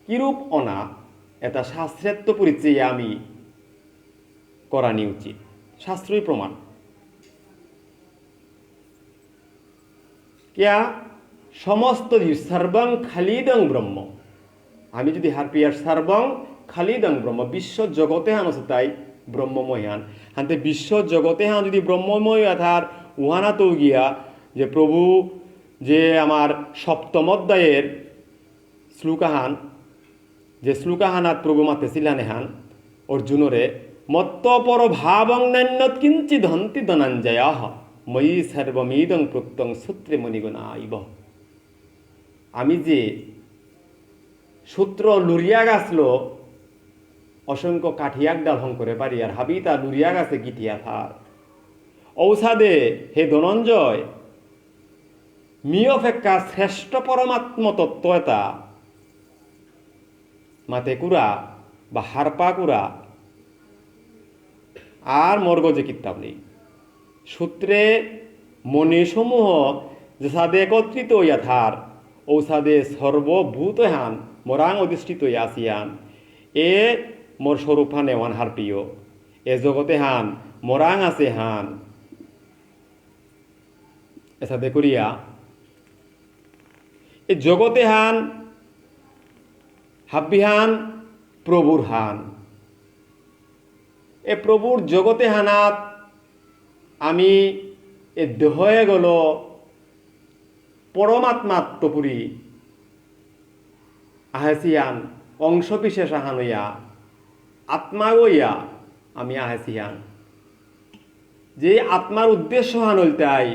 কিরূপ অনা এটা শাস্ত্রেত্ব পরিচয় আমি করানি উচিত শাস্ত্রই প্রমাণ কিয়া সমস্ত সর্বং খালিদং ব্রহ্ম আমি যদি হারপিয়ার সর্বং খালিদং ব্রহ্ম বিশ্ব জগতে হান আছে তাই ব্রহ্মময় হান হানতে বিশ্ব জগতে হান যদি ব্রহ্মময় অর্থাৎ উহানা তো গিয়া যে প্রভু যে আমার সপ্তম অধ্যায়ের শ্লোকাহান যে শ্লোকাহানাত প্রভু মাতেছিলেন হান অর্জুনরে মত্তপর ভাবং নান্যত কিঞ্চিদ হন্তি ধনঞ্জয় ময়ি সর্বমিদং প্রত্যং সূত্রে মণিগুণা ইব আমি যে সূত্র লুরিয়া গাছলো অসংখ্য কাঠিয়াক ডাল হং করে পারি আর হাবি তা লুরিয়া গাছে গিটিয়া থার ঔষাদে হে ধনঞ্জয় মি অপেক্ষা শ্রেষ্ঠ পরমাত্ম তত্ত্ব এটা মাতে কুড়া বা হারপা কুড়া আর মর্গজে কিতাব নেই সূত্রে মণিসমূহ যে সাদে একত্রিত হইয়া থার ঔষাদে সর্বভূত হান মরাং অধিষ্ঠিত হইয়া আসিয়ান এ মোর স্বরূপ হান এওয়ান হার প্রিয় এ জগতে হান মরাং আছে হান এসাদে করিয়া এ জগতে হান হাব্বিহান প্রভুর হান এ প্রভুর জগতে হানাত আমি এ দেহয়ে গেল পরমাত্মাত্মপুরী আহেসিয়ান অংশ বিশেষ আহান হইয়া আত্মা হইয়া আমি আহেসিয়ান যে আত্মার উদ্দেশ্য হান হইতাই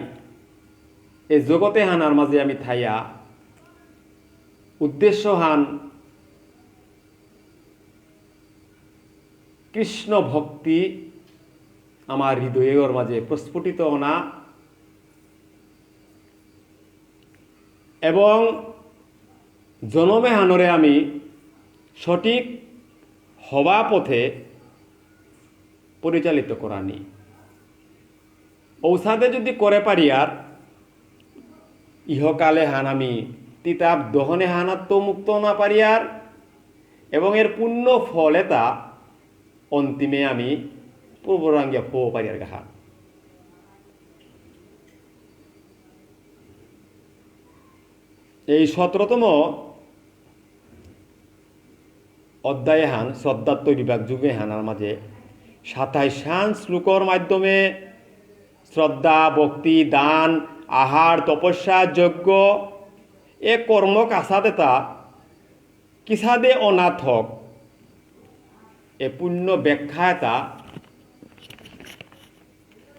এ জগতে হানার মাঝে আমি থাইয়া উদ্দেশ্য হান কৃষ্ণ ভক্তি আমার হৃদয়ের মাঝে প্রস্ফুটিত না এবং জনমে হানরে আমি সঠিক হওয়া পথে পরিচালিত করানি ঔষধে যদি করে পারি আর ইহকালে হান আমি তিতাব দহনে হানাত্ম মুক্ত না পারি আর এবং এর পুণ্য ফল এটা অন্তিমে আমি পূর্বরাঙ্গিয়া ফো পারি আর গাহা এই 17তম অধ্যায়ে হান শ্রদ্ধাত্ম বিভাগ যুগে হানার মাঝে 27 শ্লোকর মাধ্যমে শ্রদ্ধা ভক্তি দান আহার তপস্যা যজ্ঞ এ কর্ম কাছাদেতা কিসাদে অনাথক এ পুণ্য ব্যাখ্যা এটা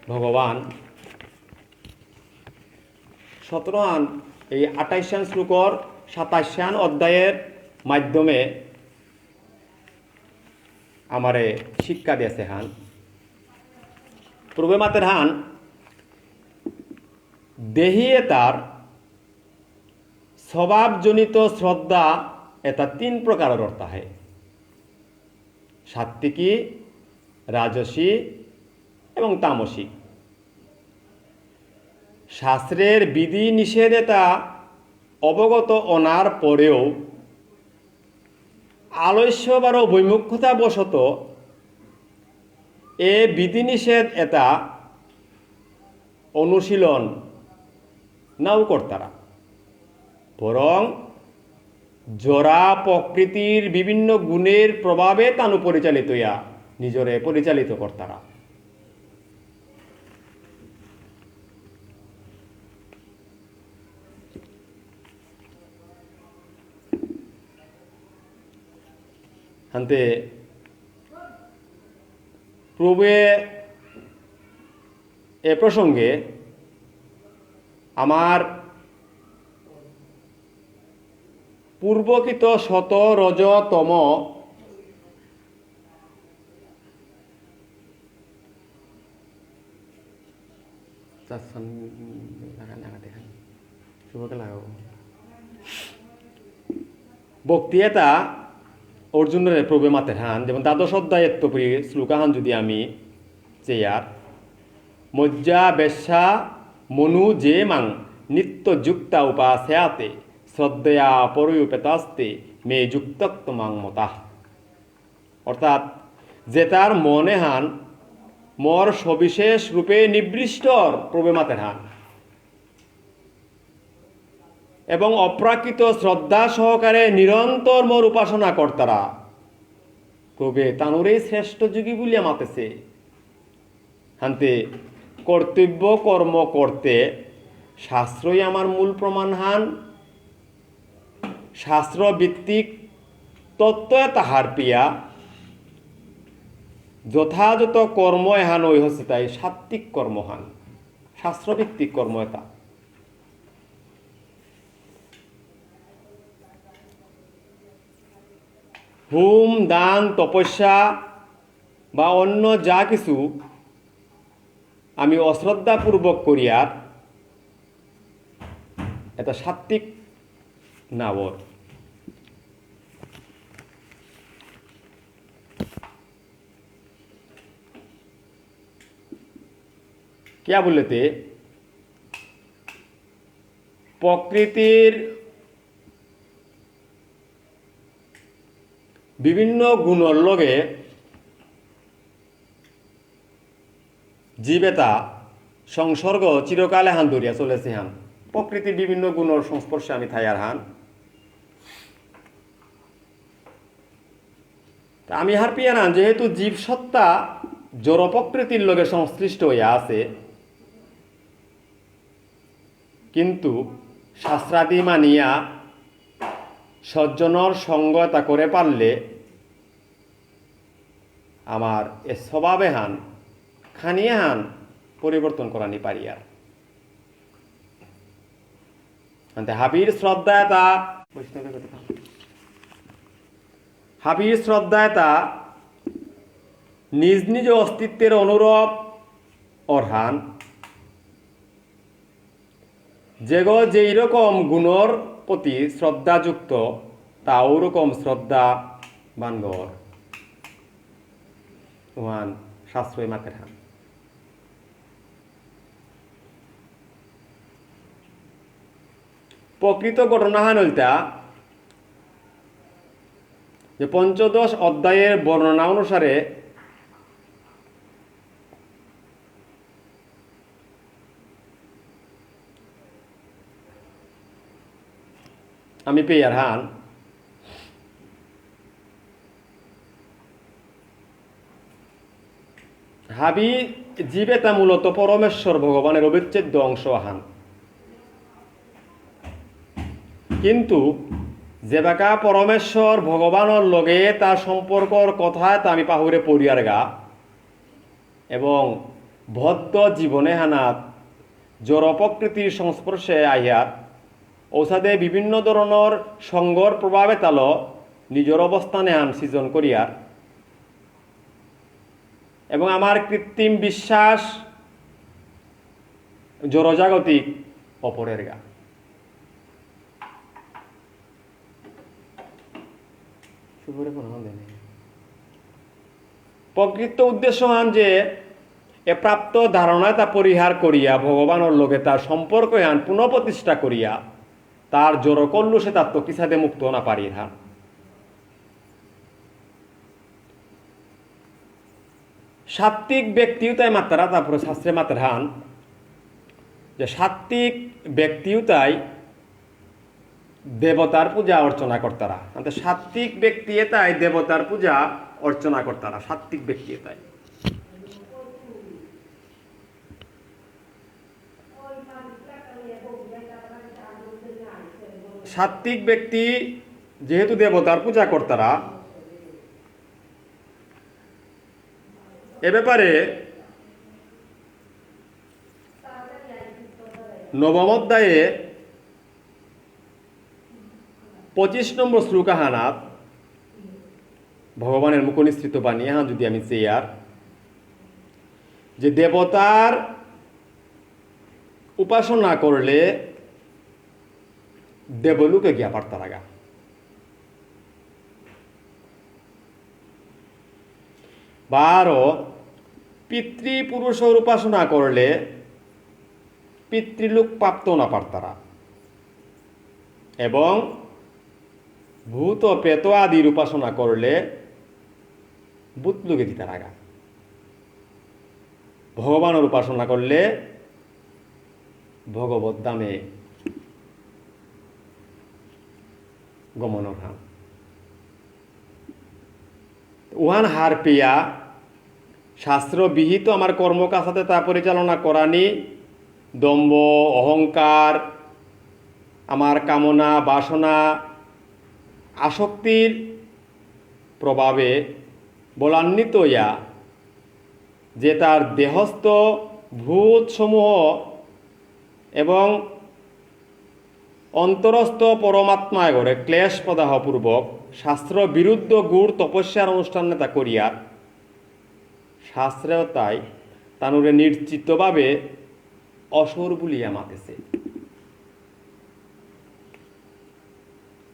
ভগবান 17 এই 28 শ্লোকর 27 অধ্যায়ের মাধ্যমে আমারে শিক্ষা দিয়েছে হান পূর্বে মাতের হান দেহিয়ে তার স্বভাবজনিত শ্রদ্ধা এটা 3 প্রকারের অর্থ হয় সাত্ত্বিকী রাজসী এবং তামসিক শাস্ত্রের বিধি নিষেধ এটা অবগত অনার পরেও আলস্য বারো বৈমুখ্যতা বশত এ বিধিনিষেধ এটা অনুশীলন নাও কর্তারা বরং জরা প্রকৃতির বিভিন্ন গুণের প্রভাবে তানু পরিচালিত ইয়া নিজরে পরিচালিত কর্তারা হান্তে প্রভে এ প্রসঙ্গে আমার পূর্বকৃত শত রজতম ভক্তি এটা অর্জুনের প্রভে মাতের হান যেমন দ্বাদশ অধ্যায়ত্বপুরী শ্লোকাহান যদি আমি চেয়ার মজ্জা বেশ্যা মনু যে মাং নিত্যযুক্তা উপাস্যাতে শ্রদ্ধয়া পরয়ুপেতাস্তে মে যুক্তক্ত মাং মতা অর্থাৎ যে তার মনে হান মর সবিশেষ রূপে নিবৃষ্টর প্রভে মাতের হান এবং অপ্রাকৃত শ্রদ্ধা সহকারে নিরন্তর মোর উপাসনা কর্তারা প্রভে তানুরেই শ্রেষ্ঠ যোগী বলিয়া মাতেছে হান্তে কর্তব্য কর্ম করতে শাস্ত্রই আমার মূল প্রমাণ হান শাস্ত্রভিত্তিক তত্ত্ব তাহার পিয়া যথাযথ কর্ম এহান ওই হচ্ছে তাই সাত্ত্বিক কর্ম হান শাস্ত্রভিত্তিক কর্ম এটা হুম দান তপস্যা বা অন্য যা কিছু আমি অশ্রদ্ধাপূর্বক করিয়ার এটা সাত্বিক নাবর। क्या বলতে প্রকৃতির বিভিন্ন গুণর লগে জীবেতা সংসর্গ চিরকালে হান ধরিয়া চলেছে হান। প্রকৃতির বিভিন্ন গুণর সংস্পর্শে আমি থাইয়ার হান। আমি হার পিয়ার হান যেহেতু জীবসত্তা জড় প্রকৃতির লগে সংশ্লিষ্ট হইয়া আছে, কিন্তু শাস্ত্রাদি মানিয়া সজ্জনর সঙ্গতা করে পারলে আমার এ স্বভাবে হান খানিয়ে হান পরিবর্তন করানি পারি আর হাবির শ্রদ্ধায়তা নিজ নিজ অস্তিত্বের অনুরূপ অরহান যেগো যেই রকম গুণর প্রতি শ্রদ্ধাযুক্ত তা ওরকম শ্রদ্ধা বানগর ওয়ান শাস্ত্রই মাতের হান। প্রকৃত ঘটনা হান হইতা যে পঞ্চদশ অধ্যায়ের বর্ণনা অনুসারে আমি পেয়ার হান হাবি জীবেতা মূলত পরমেশ্বর ভগবানের অবিচ্ছেদ্য অংশ হান, কিন্তু যেবাকা পরমেশ্বর ভগবানের লগে তার সম্পর্কর কথায় তা আমি পাহুরে পড়িয়ার গা এবং ভদ্র জীবনে হানাত জড় প্রকৃতির সংস্পর্শে আইয়ার ঔষধে বিভিন্ন ধরনের সঙ্গর প্রভাবে তাল নিজের অবস্থানে আন সৃজন করিয়ার এবং আমার কৃত্রিম বিশ্বাস জড়জাগতিক অপরের গা। প্রকৃত উদ্দেশ্য হান যে এ প্রাপ্ত ধারণায় তা পরিহার করিয়া ভগবানের লগে তার সম্পর্ক হান পুনঃপ্রতিষ্ঠা করিয়া তার জড় করলু সে তার তকিসাদে মুক্ত না পারি হান। সাত্ত্বিক ব্যক্তিও মাত্রা তারপরে শাস্ত্রে মাত্রা হান যে সাত্ত্বিক ব্যক্তিও দেবতার পূজা অর্চনা করতারা, সাত্ত্বিক ব্যক্তি তাই দেবতার পূজা অর্চনা করতারা। সাত্ত্বিক ব্যক্তি তাই সাত্ত্বিক ব্যক্তি যেহেতু দেবতার পূজা করতারা, এ ব্যাপারে নবম অধ্যায়ে 25 নম্বর শ্লোক হানাত ভগবানের মুখনিসৃত বাণী হ্যাঁ যদি আমি চেয়ার যে দেবতার উপাসনা করলে দেবলোকে গিয়া পারতা লাগা। বারো পিতৃপুরুষের উপাসনা করলে পিতৃলোক প্রাপ্ত না পারতারা এবং ভূত প্রেত আদির উপাসনা করলে ভূতলোকে দিতে লাগা। ভগবানের উপাসনা করলে ভগবত দামে গমনের হান উহান হার পেয়া শাস্ত্রবিহিত আমার কর্মকাছাতে তা পরিচালনা করানি দম্ভ অহংকার আমার কামনা বাসনা আসক্তির প্রভাবে বলান্বিত হইয়া যে তার দেহস্থ ভূতসমূহ এবং অন্তরস্থ পরমাত্মায় ঘরে ক্লেশ প্রদাহপূর্বক শাস্ত্র বিরুদ্ধ গুড় তপস্যার অনুষ্ঠান নেতা করিয়ার শাস্ত্রেও তাই তানুরে নিশ্চিতভাবে অসুর বলিয়া মাতেছে।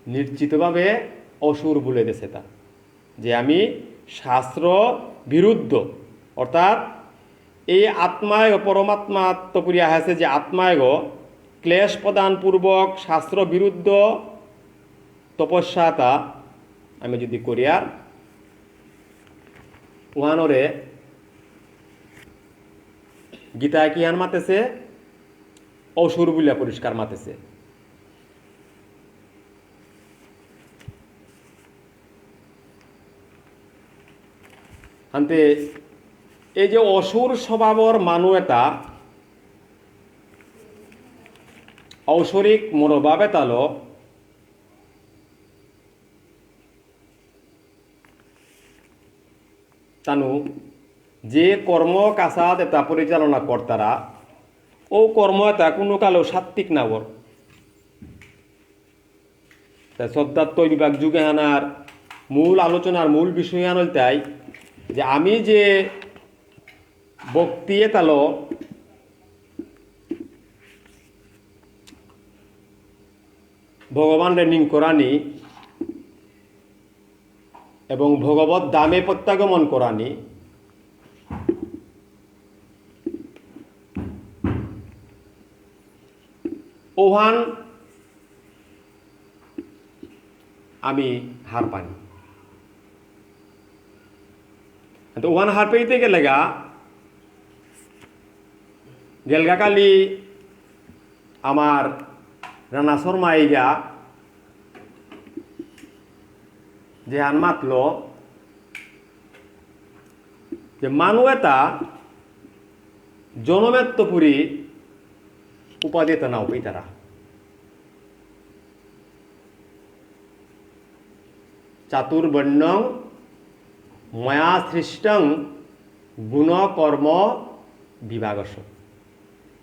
নিশ্চিতভাবে অসুর বলে দেছে তা, যে আমি শাস্ত্র বিরুদ্ধ, অর্থাৎ এই আত্মায় পরমাত্মা আত্মপুরিয়া আছে যে আত্মায় ক্লেশ প্রদানপূর্বক শাস্ত্র বিরুদ্ধ তপস্যাটা আমি যদি করিয়ার উহানরে গীতায় কি হান মাতেছে, অসুর বলিয়া পরিষ্কার মাতেছে। হান্তে এই যে অসুর স্বভাবর মানু এটা ঔষরিক মনোভাবে তালো তানু যে কর্ম কাসাদ এটা পরিচালনা কর্তারা ও কর্ম এটা কোনো কালেও সাত্বিক নাবর। শ্রদ্ধাত্ম বিভাগ যুগে আনার মূল আলোচনার মূল বিষয় আনল তাই যে আমি যে ভক্তি তালো ভগবান রেনিং করানি এবং ভগবত দামে প্রত্যাগমন করানি ওহান আমি হার পানি। তো ওহান হার পেতে গেলে গেলগা কালি আমার রানা শর্মা এইগা যে হান মাতল যে মানু এটা জনমেত্তপুরী উপাধি তো নাও তারা চাতুর্বর্ণং ময়া সৃষ্টং গুণ কর্ম বিভাগস।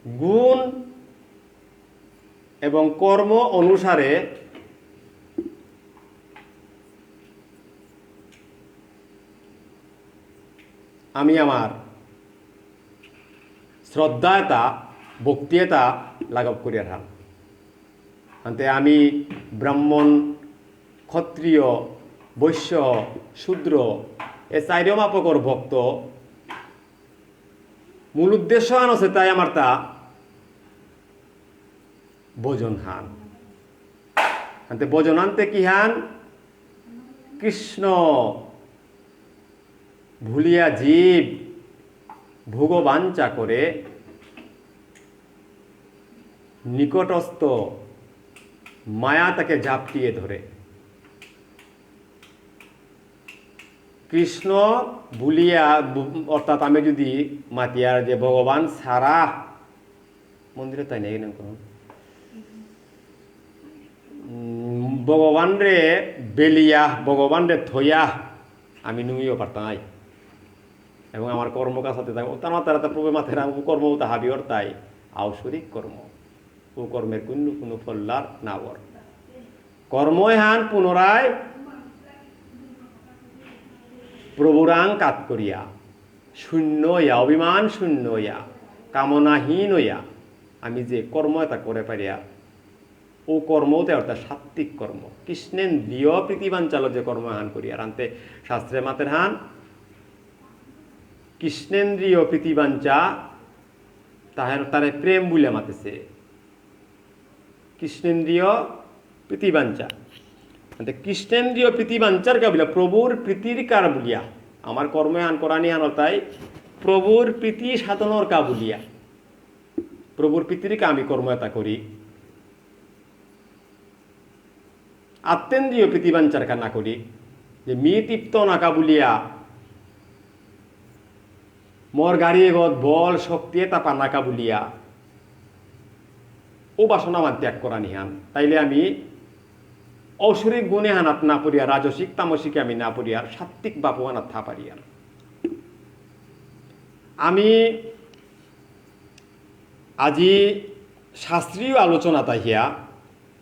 গুণ এবং কর্ম অনুসারে আমি আমার শ্রদ্ধায়তা ভক্তিয়তা লাঘব করিয়া থাম। আনতে আমি ব্রাহ্মণ ক্ষত্রিয় বৈশ্য শূদ্র এ চাইর মাপকর ভক্ত মূল উদ্দেশ্য আন আছে তাই আমার তা ভোজন হান। আনতে ভোজন আনতে কি হান কৃষ্ণ ভুলিয়া জীব ভোগবাঞ্ছা করে নিকটস্থ মায়া তাকে ঝাপটিয়ে ধরে। কৃষ্ণ ভুলিয়া অর্থাৎ আমি যদি মাতিয়ার যে ভগবান সারা মন্দিরে তাই নেই কোনো ভগবান রে বেলিয়া ভগবান রে থইয়া আমি নুইও পারতাই এবং আমার কর্মকাজ সাথে থাকবো তার মাতারা তা প্রভু মাথেরা কর্ম তা হাবিওর তাই আউসরিক কর্ম ও কর্মের কোনো ফল্লার না বর কর্মই হান পুনরায় প্রভুরাং কাত করিয়া শূন্য ইয়া অভিমান শূন্য ইয়া কামনাহীন ইয়া আমি যে কর্ম এটা করে পারিয়া ও কর্মতে অর্থাৎ সাত্বিক কর্ম কৃষ্ণেন্দ্রিয় প্রীতিবাঞ্চাল যে কর্ম হান করিয়া আনতে শাস্ত্রে মাতের হান কৃষ্ণেন্দ্রিয় প্রীতিবাঞ্চা তারে প্রেম বলে মাতেছে। কৃষ্ণেন্দ্রিয় প্রীতিবাঞ্চা কৃষ্ণেন্দ্রিয় প্রীতিবাঞ্চার কা বলিয়া প্রভুর প্রীতির কার বলিয়া আমার কর্মে আন করানি আন তাই প্রভুর প্রীতি সাধনের কা বলিয়া প্রভুর প্রীতির কা আমি কর্ম এটা করি। আত্মেন্দ্রিয় প্রীতিবাঞ্চার কা না করি যে মি তৃপ্ত নাকা বলিয়া মোর গাড়ি এগত বল শক্তি তাপা নাকা বলিয়া ও বাসনা আমার ত্যাগ করা নিহান তাইলে আমি ঐশ্বরিক গুণে হানাত না পড়িয়া রাজসিক তামসিকে আমি না পড়িয়ার সাত্বিক বাপু হানাত থা পারিয়ার আমি আজি শাস্ত্রীয় আলোচনা তাহিয়া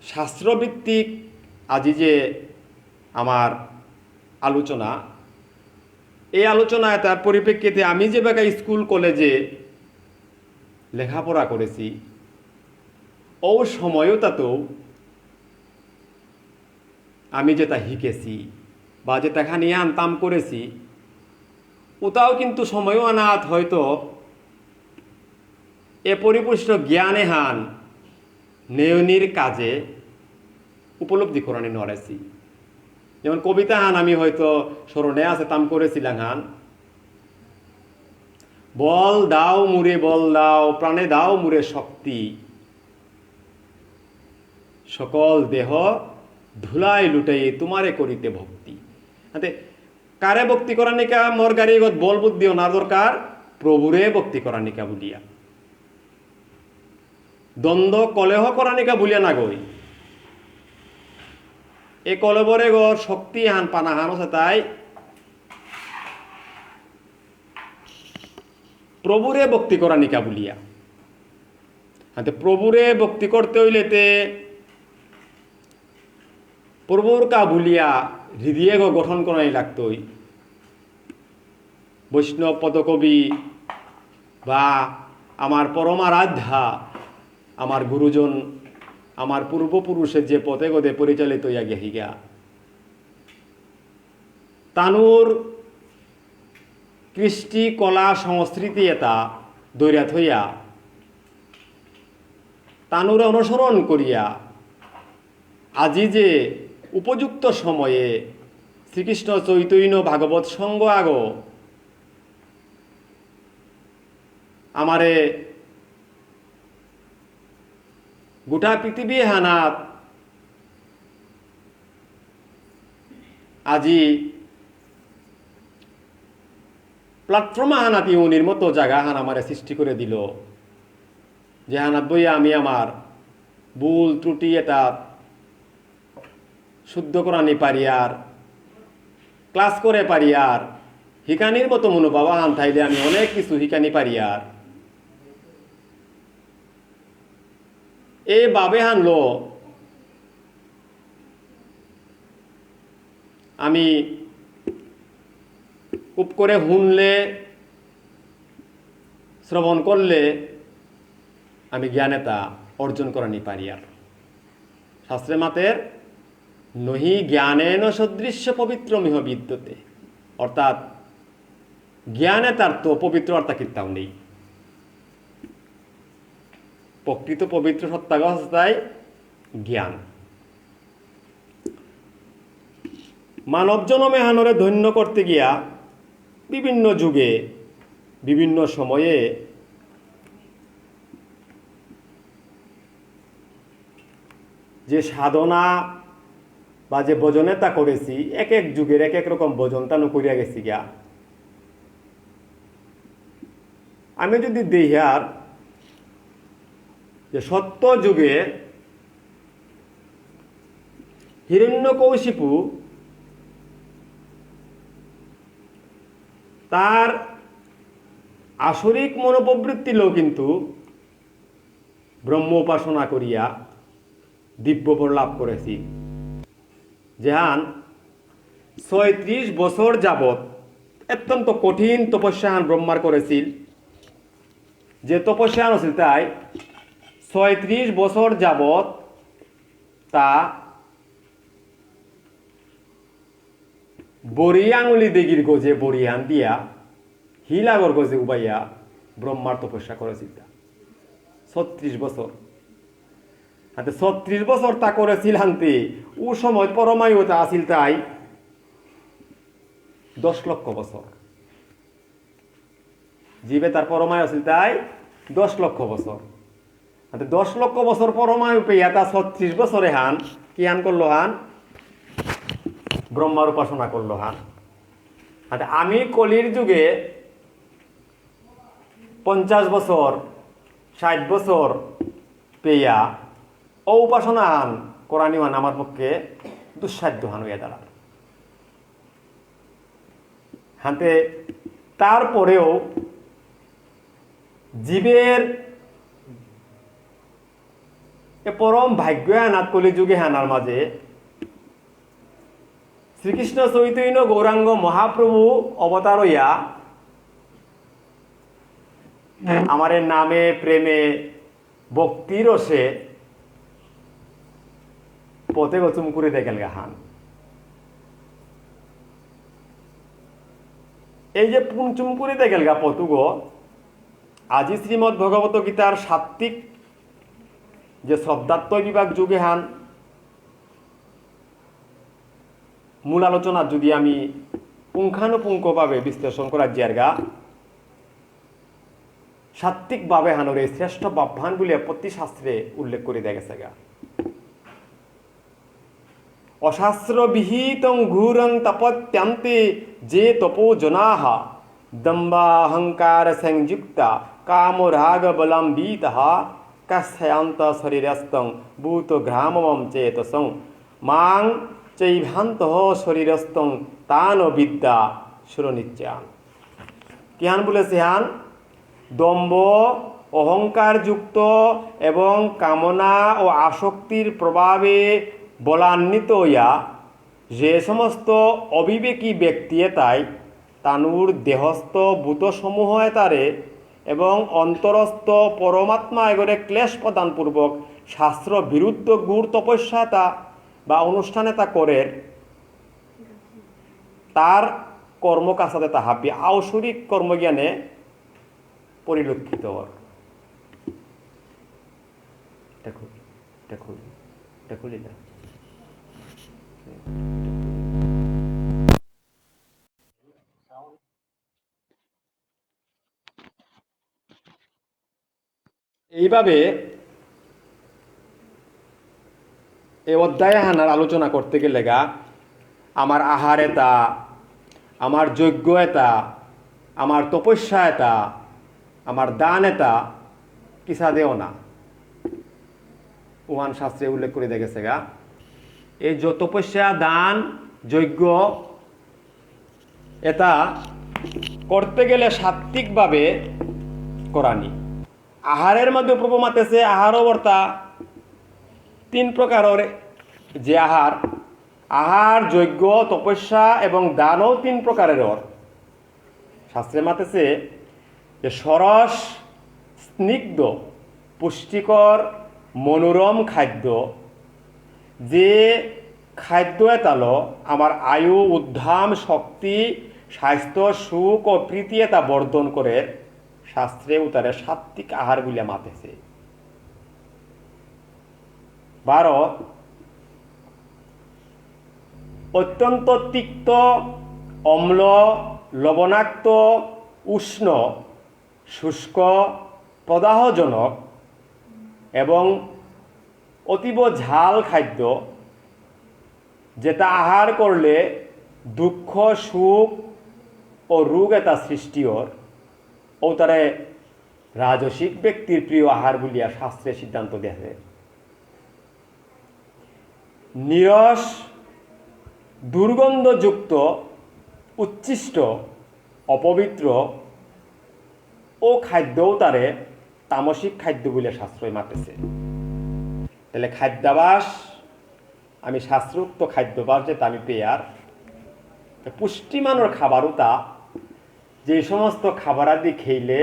শাস্ত্রভিত্তিক আজি যে আমার আলোচনা, এই আলোচনায় তার পরিপ্রেক্ষিতে আমি যে বেকা স্কুল কলেজে লেখাপড়া করেছি ও সময়ও তাতেও আমি যেটা শিখেছি বা যেটা খানি আনতাম করেছি ওটাও কিন্তু সময়ও আনাত হয়তো এ পরিপুষ্ট জ্ঞানে হান নেয়নির কাজে উপলব্ধি করানি নড়েছি। যেমন কবিতা হান আমি হয়তো স্মরণে আছে তাম করেছিলাম হান, বল দাও মুরে বল দাও প্রাণে দাও মুরে শক্তি, সকল দেহ ধুলাই লুটাই তোমারে করিতে ভক্তি। হাতে কারে ভক্তি করা নিকা মোর গাড়িগত বল বুদ্ধিও না দরকার, প্রভুরে ভক্তি করা নিকা বলিয়া, দ্বন্দ্ব কলেহ করা নিকা বলিয়া না গই, এ কলবরে গর শক্তি হান পানা হান আছে তাই প্রভুরে ভক্তি করা নিকা বলিয়া। হাতে প্রভুরে ভক্তি করতে হইলেতে প্রভুর কা বলিয়া হৃদয়ে গঠন করাই লাগতই। বৈষ্ণব পদকবি বা আমার পরমারাধ্যা আমার গুরুজন আমার পূর্বপুরুষের যে পথে গদে পরিচালিত হইয়া গিয়া তানুর কৃষ্টি কলা সংস্কৃতি এটা দৈরা থইয়া তানুর অনুসরণ করিয়া আজি যে উপযুক্ত সময়ে শ্রীকৃষ্ণ চৈতন্য ভাগবত সঙ্গ আগ আমারে গোটা পৃথিবী হানাত আজি প্ল্যাটফর্ম হানাত ইউনির মতো জায়গা হান আমারে সৃষ্টি করে দিল, যে হানাত বইয়া আমি আমার ভুল ত্রুটি এটা শুদ্ধ করানি পারি আর ক্লাস করে পারি আর হিকানির মতো মনোভাব হান থাইলে আমি অনেক কিছু হিকানি পারি আর এ বাবে হানলো আমি খুব করে শুনলে শ্রবণ করলে আমি জ্ঞান এটা অর্জন করানি পারি আর। শাস্ত্রে মাতের নহি জ্ঞানেন সদৃশ্য পবিত্র মিহ বিদ্যতে, অর্থাৎ জ্ঞানে তার তো পবিত্র অর্থা কিতাও নেই। প্রকৃত পবিত্র সত্যাবস্থায় জ্ঞান। মানব জনমে হানরে ধন্য করতে গিয়া বিভিন্ন যুগে বিভিন্ন সময়ে যে সাধনা বা যে ভজনেতা করেছি এক এক যুগের এক এক রকম ভজন তানু করিয়া গেছি গিয়া। আমি যদি দেহার যে সত্য যুগে হিরণ্যকৌশিপু তার আসরিক মনোপ্রবৃত্তি লোক কিন্তু ব্রহ্ম উপাসনা করিয়া দিব্যপর লাভ করেছি। যেহান ৩৬ বছর যাবৎ অত্যন্ত কঠিন তপস্যা হান ব্রহ্মার করেছিল, যে তপস্যা আছিল তাই ৩৬ বছর যাবৎ তা বড়ি আঙুলি দেগির গজে বড়িয়ান দিয়া হিলাগর গজে উবাইয়া ব্রহ্মার তপস্যা করেছিল ৩৬ বছর। হাতে ৩৬ বছর তা করেছিল হানতে ও সময় পরমায়ুতা আসিল তাই ১০ লক্ষ বছর। জীবে তার পরমায়ু আসিল তাই ১০ লক্ষ বছর। হাতে ১০ লক্ষ বছর পরমায়ু পেয়া তা ৩৬ বছরে হান কি হান করলো হান ব্রহ্মার উপাসনা করলো হান। হাতে আমি কলির যুগে ৫০ বছর ৬০ বছর পেয়া ও উপাসনা হান কোরআনী মান আমার পক্ষে দুঃসাধ্য হান হইয়া দাঁড়াল। হাতে তারপরেও জীবের এ পরম ভাগ্য হানাত কলিযুগে হানার মাঝে শ্রীকৃষ্ণ চৈতন্য গৌরাঙ্গ মহাপ্রভু অবতার হইয়া আমারে নামে প্রেমে ভক্তি রসে পথে গচুম করে দেখেন গাহান। এই যে পুঞ্চুম করে দেখেন গা পতুগ আজি শ্রীমৎ ভগবত গীতার সাত্বিক যে শ্রদ্ধাত্ময় বিভাগ যুগে হান মূল আলোচনা যদি আমি পুঙ্খানুপুঙ্খভাবে বিশ্লেষণ করার জায়গা সাত্বিকভাবে হানোর এই শ্রেষ্ঠ বাভ্যান বলে প্রতি শাস্ত্রে উল্লেখ করে দেখেছে গা। অশাস্ত্র বিহিতং ঘুরং তপত্যান্তে যে তপো জনাহ দম্বাহংকার সংযুক্তা কাম রাগ বলম্বিতঃ কাস্যান্ত শরীরস্থং ভূত ঘ্রামমম চেতসং মাং চৈভান্তঃ শরীরস্থং তান বিদ্যা সুরনিত্যান। কিহান বলেছে হান দম্ভ অহংকারযুক্ত এবং কামনা ও আসক্তির প্রভাবে বলান্বিত হইয়া যে সমস্ত অবিবেকী ব্যক্তি এতাই তানুর দেহস্থ ভূতসমূহ এতারে এবং অন্তরস্থ পরমাত্মা এগরে ক্লেশ প্রদানপূর্বক শাস্ত্র বিরুদ্ধ গুড় তপস্যা তা বা অনুষ্ঠানে তা করে তার কর্মকাছাতে তাহাবি আওসরিক কর্মজ্ঞানে পরিলক্ষিত হর। খুলি না এইভাবে এই অধ্যায় হানার আলোচনা করতে গেলে গা আমার আহার এটা, আমার যজ্ঞ এটা, আমার তপস্যা এটা, আমার দান এটা কিসা দেও না উহান শাস্ত্রে উল্লেখ করে দেখেছে গা। এই যে তপস্যা দান যজ্ঞ এটা করতে গেলে সাত্বিকভাবে করানি। আহারের মধ্যে প্রভু মাতেছে আহারও বর্তা 3 প্রকারের যে আহার যজ্ঞ তপস্যা এবং দানও 3 প্রকারের শাস্ত্রে মাতেছে যে সরস স্নিগ্ধ পুষ্টিকর মনোরম খাদ্য যে খাদ্য এতালো আমার আয়ু উদ্ধাম শক্তি স্বাস্থ্য সুখ ও প্রীতি এটা বর্ধন করে শাস্ত্রে উতারে সাত্বিক আহার বলে মাতেছে। 12 অত্যন্ত তিক্ত অম্ল লবণাক্ত উষ্ণ শুষ্ক প্রদাহজনক এবং অতীব ঝাল খাদ্য যেটা আহার করলে দুঃখ সুখ ও রোগ এটা সৃষ্টি ও তারে রাজসিক ব্যক্তির প্রিয় আহার বলিয়া শাস্ত্রে সিদ্ধান্ত দেখে। নিরস দুর্গন্ধযুক্ত উচ্ছিষ্ট অপবিত্র ও খাদ্যও তারে তামসিক খাদ্য বলে শাস্ত্রই মাতেছে। তাহলে খাদ্যাভাস আমি শাস্ত্রোক্ত খাদ্যাভাস যেটা আমি পেয়ার পুষ্টিমানের খাবারও তা যে সমস্ত খাবারাদি খেইলে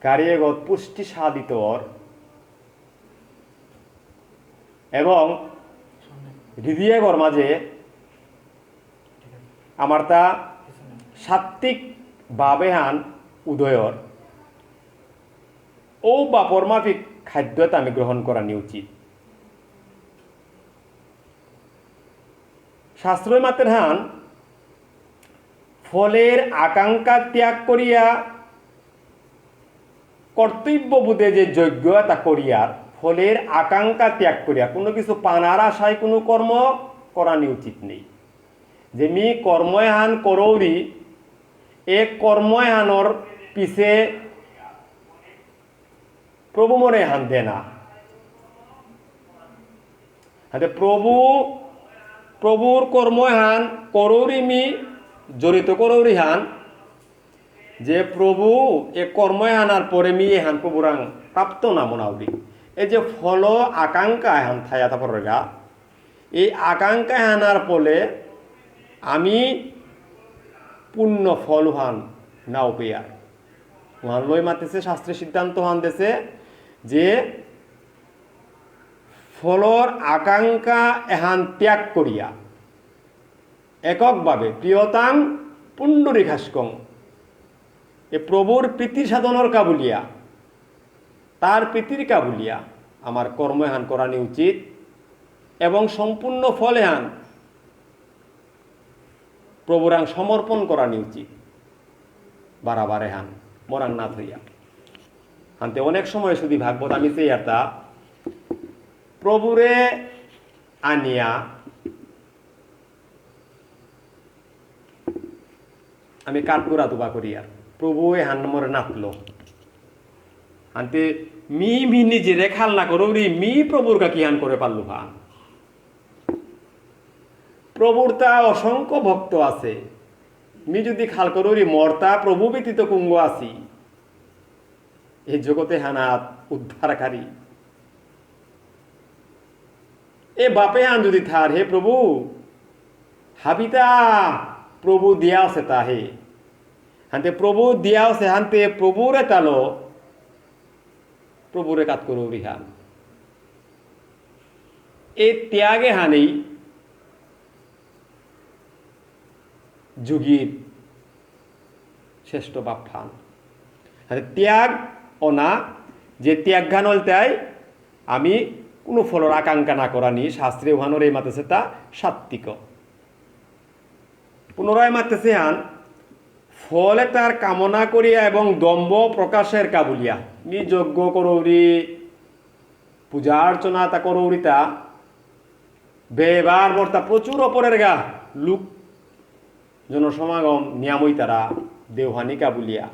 গাড়িয়েগত পুষ্টি সাধিত এবং হৃদয়ের মাঝে আমার তা সাত্বিক ভাবে উদয়র ও বা পরমাফিক খাদ্যতা আমি গ্রহণ করা উচিত। শাস্ত্রই মাতের ফলের আকাঙ্ক্ষা ত্যাগ করিয়া কর্তব্যবোধে যে যজ্ঞ তা করিয়ার ফলের আকাঙ্ক্ষা ত্যাগ করিয়া কোনো কিছু পানার আশায় কোনো কর্ম করা উচিত নেই। যেমি কর্মহান করৌরি এক কর্মহানর পিছে প্রভু মনে হান দে না। প্রভুর কর্মহান করৌরি মি জড়িত করৌরি হান যে প্রভু এ কর্মহানার পরে মি হান প্রভুরাং প্রাপ্ত না মনাউরি এই যে ফল আকাঙ্ক্ষা এখন থায়া তারপরেগা এই আকাঙ্ক্ষা হানার ফলে আমি পূর্ণ ফল হান নাও পেয়ার ওহান লই মাতেছে শাস্ত্রের সিদ্ধান্ত হান দেছে যে ফলর আকাঙ্ক্ষা এহান ত্যাগ করিয়া এককভাবে প্রিয়তাং পুণ্ডরীকাস্কং এ প্রভুর প্রীতি সাধনের কাবুলিয়া তার প্রীতির কাবুলিয়া আমার কর্ম এহান করানি উচিত এবং সম্পূর্ণ ফল এহান প্রভুরাং সমর্পণ করানি উচিত বারাবার এহান মরাং না থইয়া হানতে অনেক সময় শুধু ভাগবত আমি সেই এটা প্রভুরে আনিয়া আমি কাঠগুড়া দুবা করি আর প্রভু এহান মরে নাতলো আনতে মি নিজে রেখাল না করো মি প্রভুর কি হান করে পারলু ভা প্রভুর তা অসংখ্য ভক্ত আছে মি যদি খাল করো মর্তা প্রভু ব্যতীত কুঙ্গ আছি এই জগতে হানাত উদ্ধারকারী এ বাপে হান যদি থার হে প্রভু হাবিতা প্রভু দিয়া আছে তা হে হানতে প্রভু দিয়া আছে হানতে প্রভুরে তালো প্রভুরে কাত করো রিহান এই ত্যাগে হানি যুগীর শ্রেষ্ঠ বাপফান ত্যাগ অনা যে ত্যাগ গানল তাই আমি কোনো ফলর আকাঙ্ক্ষা না করানি শাস্ত্রে ওহানোর এই মাতেছে তা সাত্বিক পুনরায় মাতেছে হান ফলে তার কামনা করিয়া এবং দম্ভ প্রকাশের কাবুলিয়া নি যজ্ঞ করৌরি পূজা অর্চনা তা করৌরি তা বেবার বর্তা প্রচুর অপরের গা লোক জনসমাগম নিয়ামই তারা দেওহানি কাবুলিয়া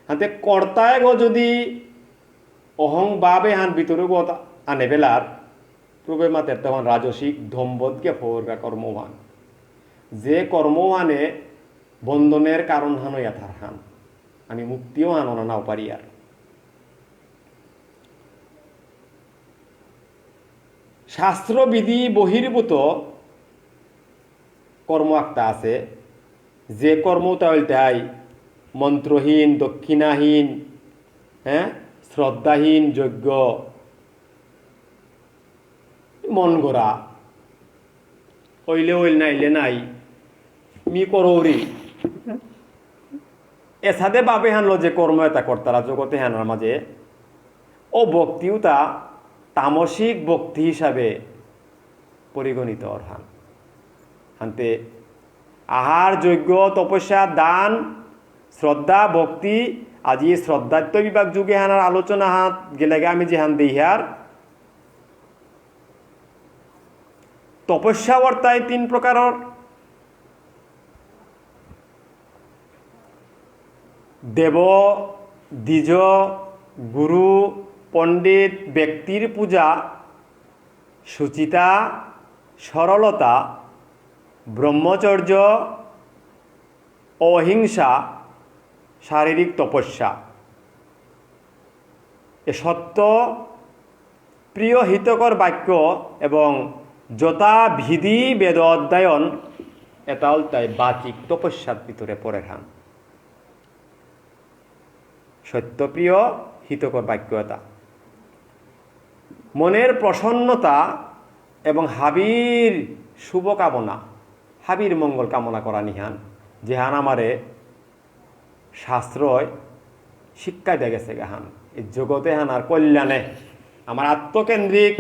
হাতে কর্তায় গো যদি অহং বাবে হান ভিতরে গো আনে বেলার প্রবে মাতের তখন রাজসিক ধম্বদকে ফোরগা কর্মহান যে কর্মহানে বন্ধনের কারণ হানো ইয়াথার হান আমি মুক্তিও হানো না নাও পারি আর শাস্ত্রবিধি বহির্ভূত কর্ম একটা আছে যে কর্ম তাই মন্ত্রহীন দক্ষিণাহীন শ্রদ্ধাহীন যজ্ঞ মন গড়া ওইলে ওইল নাইলে নাই মি করৌরি এসাদে বাবে হানলো যে কর্ম এটা কর্তারা জগতে হানার মাঝে ও ভক্তিও তা তামসিক ভক্তি হিসাবে পরিগণিত অর্হান হানতে আহার যজ্ঞ তপস্যা দান শ্রদ্ধা ভক্তি আজি শ্রদ্ধাত্ব বিভাগ যুগে হানার আলোচনা হাত গেলেগে আমি যে হান দিই হার তপস্যা বর্তায় 3 প্রকারের দেব দ্বিজ গুরু পণ্ডিত ব্যক্তির পূজা সুচিতা সরলতা ব্রহ্মচর্য অহিংসা শারীরিক তপস্যা এ সত্য প্রিয় হিতকর বাক্য এবং যথাবিধি বেদ অধ্যয়ন এটাও তাই বাচিক তপস্যার ভিতরে পড়ে খান সত্যপ্রিয় হিতকর বাক্য এটা মনের প্রসন্নতা এবং হাবির শুভকামনা হাবির মঙ্গল কামনা করা নিহান যে হান আমারে শাস্ত্রয় শিক্ষা দিয়ে গেছে গাহান এই জগতে হানার কল্যাণে আমার আত্মকেন্দ্রিক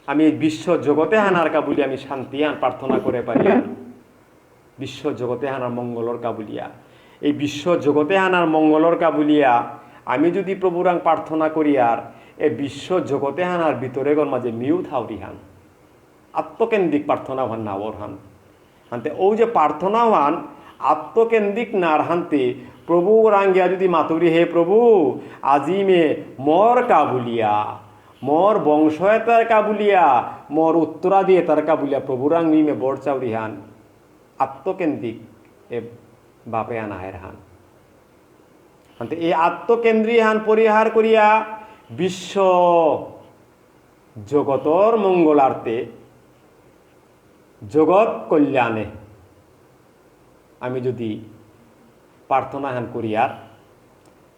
আমি বিশ্ব জগতে হানার কাবুলি আমি শান্তি হান প্রার্থনা করে পারি বিশ্ব জগতে হানার মঙ্গলর কাবুলিয়া এই বিশ্ব জগতে হানার মঙ্গলর কাবুলিয়া আমি যদি প্রভুরাং প্রার্থনা করি আর এই বিশ্ব জগতে হানার ভিতরে গর মাঝে মিউ থাউরি হান আত্মকেন্দ্রিক প্রার্থনা হান না ওর হান হানতে ও যে প্রার্থনা হান আত্মকেন্দ্রিক নার হানতে প্রভু রাঙ্গিয়া যদি মাতুরি হে প্রভু আজি মে মর কাবুলিয়া মোর বংশ তার কাবুলিয়া মোর উত্তরাদি তার কাবুলিয়া প্রভুরাং নিমে বড় চাউরি হান আত্মকেন্দ্রিক এ বাপে আনা হের হান হানতে এই আত্মকেন্দ্রী হান পরিহার করিয়া বিশ্ব জগতর মঙ্গলার্থে জগৎ কল্যাণে আমি যদি প্রার্থনা হান করিয়ার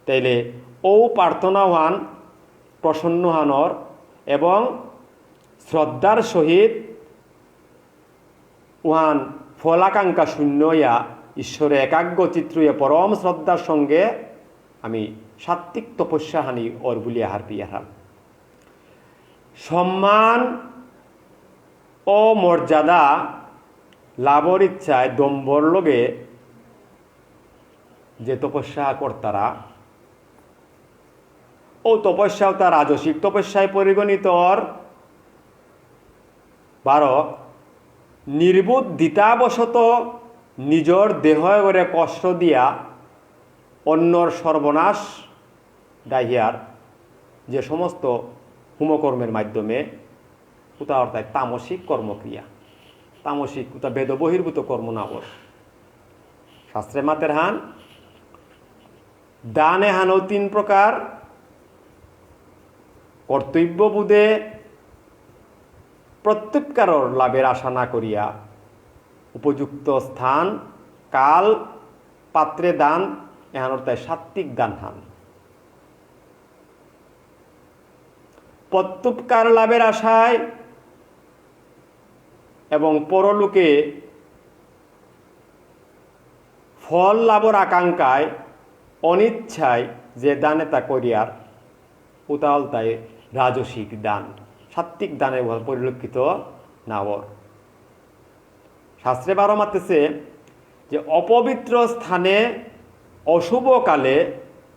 তাইলে ও প্রার্থনা হান প্রসন্ন হানর এবং শ্রদ্ধার সহিত উহান ফলাকাঙ্ক্ষা শূন্য ইয়া ঈশ্বরে একাগ্র চিত্রইয়া পরম শ্রদ্ধার সঙ্গে আমি সাত্বিক তপস্যা হানি ওর বলি আহার পিয়াহার সম্মান ও মর্যাদা লাভর ইচ্ছায় দম্বর লগে যে তপস্যা কর্তারা ও তপস্যাও তার রাজসিক তপস্যায় পরিগণিত বারো নির্বুদ্ধিতাবশত নিজর দেহ করে কষ্ট দিয়া অন্যর সর্বনাশ দাহিয়ার যে সমস্ত হোমকর্মের মাধ্যমে উতা অর্থাৎ তামসিক কর্মক্রিয়া তামসিক উতা বেদ বহির্ভূত কর্ম নাবর শাস্ত্রে মাতের হান দানে হানও 3 প্রকার কর্তব্যবোধে প্রত্যুপকারর লাভের আশা না করিয়া উপযুক্ত স্থান কাল পাত্রে দান এহানোর তাই সাত্বিক দান হান প্রত্যুপকার লাভের আশায় এবং পরলোকে ফল লাভর আকাঙ্ক্ষায় অনিচ্ছায় যে দানে তা করিয়ার উতাল তাই রাজসিক দান সাত্বিক দানে পরিলক্ষিত নাওর শাস্ত্রে বারো মাতেছে যে অপবিত্র স্থানে অশুভ কালে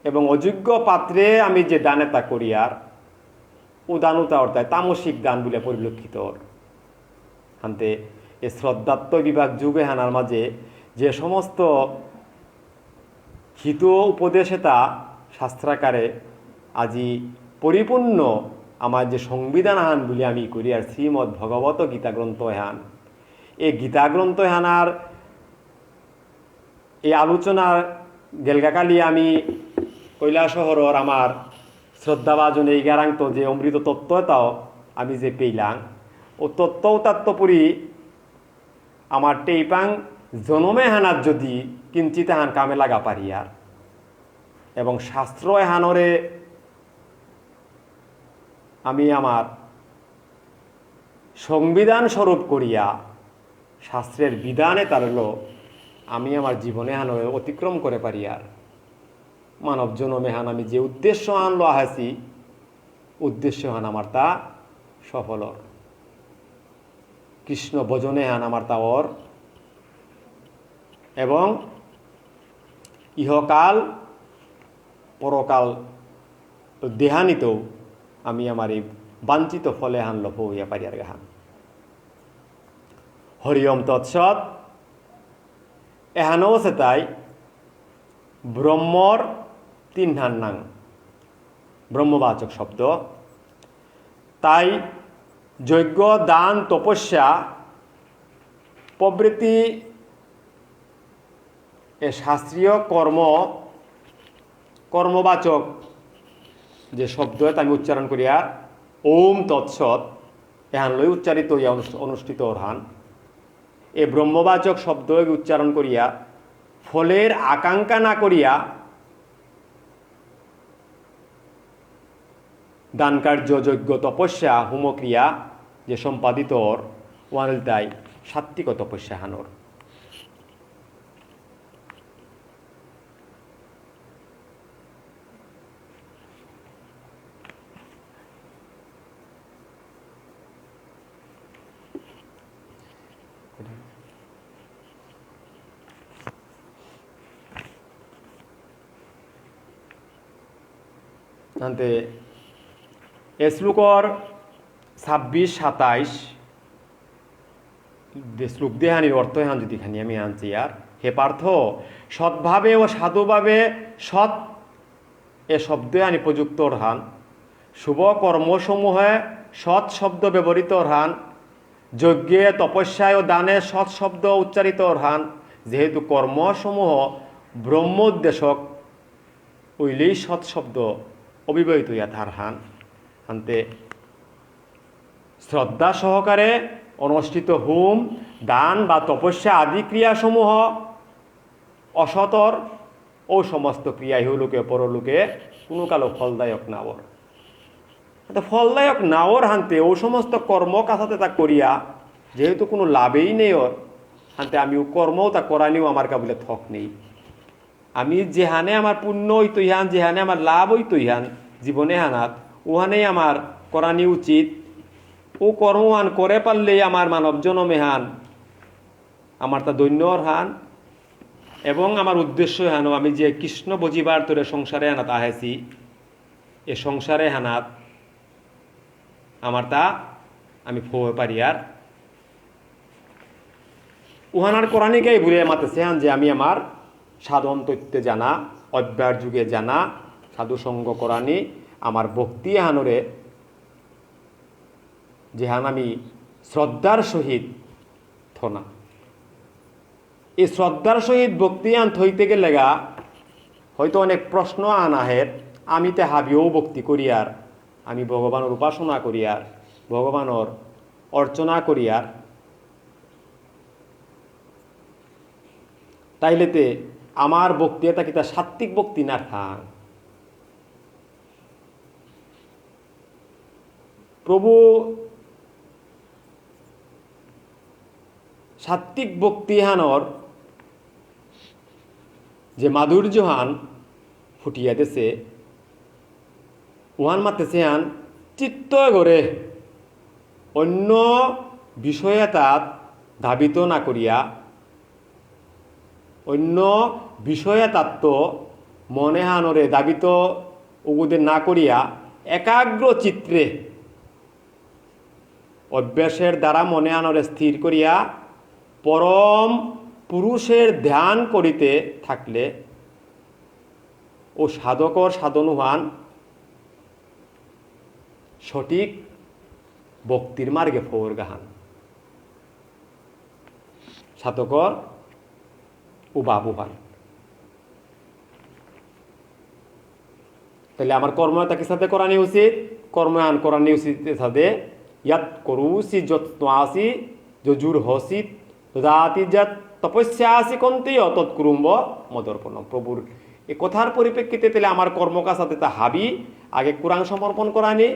এবং অযোগ্য পাত্রে আমি যে দানে তা করিয়ার উদানুতা অর্থাৎ তামসিক দান বলে পরিলক্ষিত হানতে এ শ্রদ্ধাত্ম বিভাগ যুগে হানার মাঝে যে সমস্ত হিত উপদেশে তা শাস্ত্রাকারে আজি পরিপূর্ণ আমার যে সংবিধান হান বলে আমি করি আর শ্রীমদ্ ভগবত গীতা গ্রন্থ হান এই গীতা গ্রন্থ হানার এই আলোচনার গেলগাকালি আমি কৈলাসহরর আমার শ্রদ্ধাভাজন এই গারান্ত যে অমৃত তত্ত্বটাও আমি যে পেইলাম ও তত্ত্বতাত্ত্বপুরি আমার টেইপাং জনমে হানার যদি কিঞ্চিত হান কামে লাগা পারিয়ার এবং শাস্ত্র হানরে আমি আমার সংবিধান স্বরূপ করিয়া শাস্ত্রের বিধানে তার হলো আমি আমার জীবনে হান অতিক্রম করে পারি আর মানব জনমে হান আমি যে উদ্দেশ্য আনলো আহাসি উদ্দেশ্য হান আমার তা সফল কৃষ্ণ ভজনে হান আমার তা ওর এবং ইহকাল পরকাল দেহানিতেও আমি আমার এই বাঞ্ছিত ফলে হান লভ হইয়া পারি আর গাহান হরিওম তৎসৎ এহানো আছে তাই ব্রহ্মর 3 হান নাং ব্রহ্মবাচক শব্দ তাই যজ্ঞ দান তপস্যা প্রভৃতি এ শাস্ত্রীয় কর্মবাচক যে শব্দ আমি উচ্চারণ করিয়া ওম তৎসৎ এহান লই উচ্চারিত হইয়া অনুষ্ঠিত হান এ ব্রহ্মবাচক শব্দ উচ্চারণ করিয়া ফলের আকাঙ্ক্ষা না করিয়া দান কার্য যজ্ঞ তপস্যা হোমক্রিয়া যে সম্পাদিত ওয়ান তাই সাত্বিক তপস্যা হানোর আনতে এ শ্লোকর 26-27 শ্লোক দেহানির অর্থ হান যদি খানি আমি আনছি আর হে পার্থ সৎভাবে ও সাধুভাবে সৎ এ শব্দে আনি প্রযুক্ত হান শুভ কর্মসমূহে সৎ শব্দ ব্যবহৃত হান যজ্ঞে তপস্যায় ও দানে সৎ শব্দ উচ্চারিত হান যেহেতু কর্মসমূহ ব্রহ্মোদ্দেশক ওইলেই সৎ শব্দ অবিবাহিত ইয়া ধার হান আনতে শ্রদ্ধা সহকারে অনুষ্ঠিত হোম, দান বা তপস্যা আদি ক্রিয়াসমূহ অসতর ও সমস্ত ক্রিয়াই হলোকে পরলোকে কোনো কালো ফলদায়ক নাওর। ফলদায়ক নাওর হানতে ও সমস্ত কর্ম কাছাতে তা করিয়া যেহেতু কোনো লাভেই নেই ওর হানতে আমি কর্মও তা করানিও আমার কাবুলে থক নেই। আমি যেহানে আমার পুণ্য হইতো ইহান, যেহানে আমার লাভ হইতো ইহান জীবনে হানাত, ওহানেই আমার করানি উচিত। ও কর্মহান করে পারলেই আমার মানব জনমে হান আমার তা দৈন্যর হান। এবং আমার উদ্দেশ্য হানো আমি যে কৃষ্ণ বজিবার তোরে সংসারে হানাত আহেছি, এ সংসারে হানাত আমার তা আমি ফোয়ে পারি। আর উহানার কোরআনিকাই ভুলে মাতেছে হান যে আমি আমার সাধন তত্ত্বে জানা, অভ্যার যুগে জানা, সাধুসঙ্গ করানি আমার ভক্তি হানরে যেহান আমি শ্রদ্ধার সহিত থনা। এই শ্রদ্ধার সহিত ভক্তি আন থইতে গেলে গা হয়তো অনেক প্রশ্ন আনাহের, আমি তে হাবিও ভক্তি করিয়ার, আমি ভগবানের উপাসনা করিয়ার, ভগবানের অর্চনা করিয়ার, তাইলেতে আমার ভক্তি এটা কিতা সাত্বিক ভক্তি না থাক। প্রভু সাত্বিক ভক্তি হানর যে মাধুর্যহান ফুটিয়া দেছে উহান মাতেছে হান চিত্ত করে অন্য বিষয়ে তাত ধাবিত না করিয়া, অন্য বিষয়ে তাত্ত্ব মনে হানরে দাবিত উগুদের না করিয়া একাগ্র চিত্রে অভ্যাসের দ্বারা মনে আনরে স্থির করিয়া পরম পুরুষের ধ্যান করিতে থাকলে ও সাধকর সাধনুহান সঠিক ভক্তির মার্গে ফোর গাহান। সাধকর ও বাবুহান তাহলে আমার কর্মটাকে সাথে করানি উচিত, কর্ময়ান করানি উচিত সাথে ইয়াত করুসি যত্ন আসি যজুর হসিত দাতি যাত তপস্যা আসি কন্তি তৎকুরুম্ব মদর্পণ। প্রভুর এ কথার পরিপ্রেক্ষিতে তাহলে আমার কর্মকাছাতে তা হাবি আগে কুরাং সমর্পণ করানি,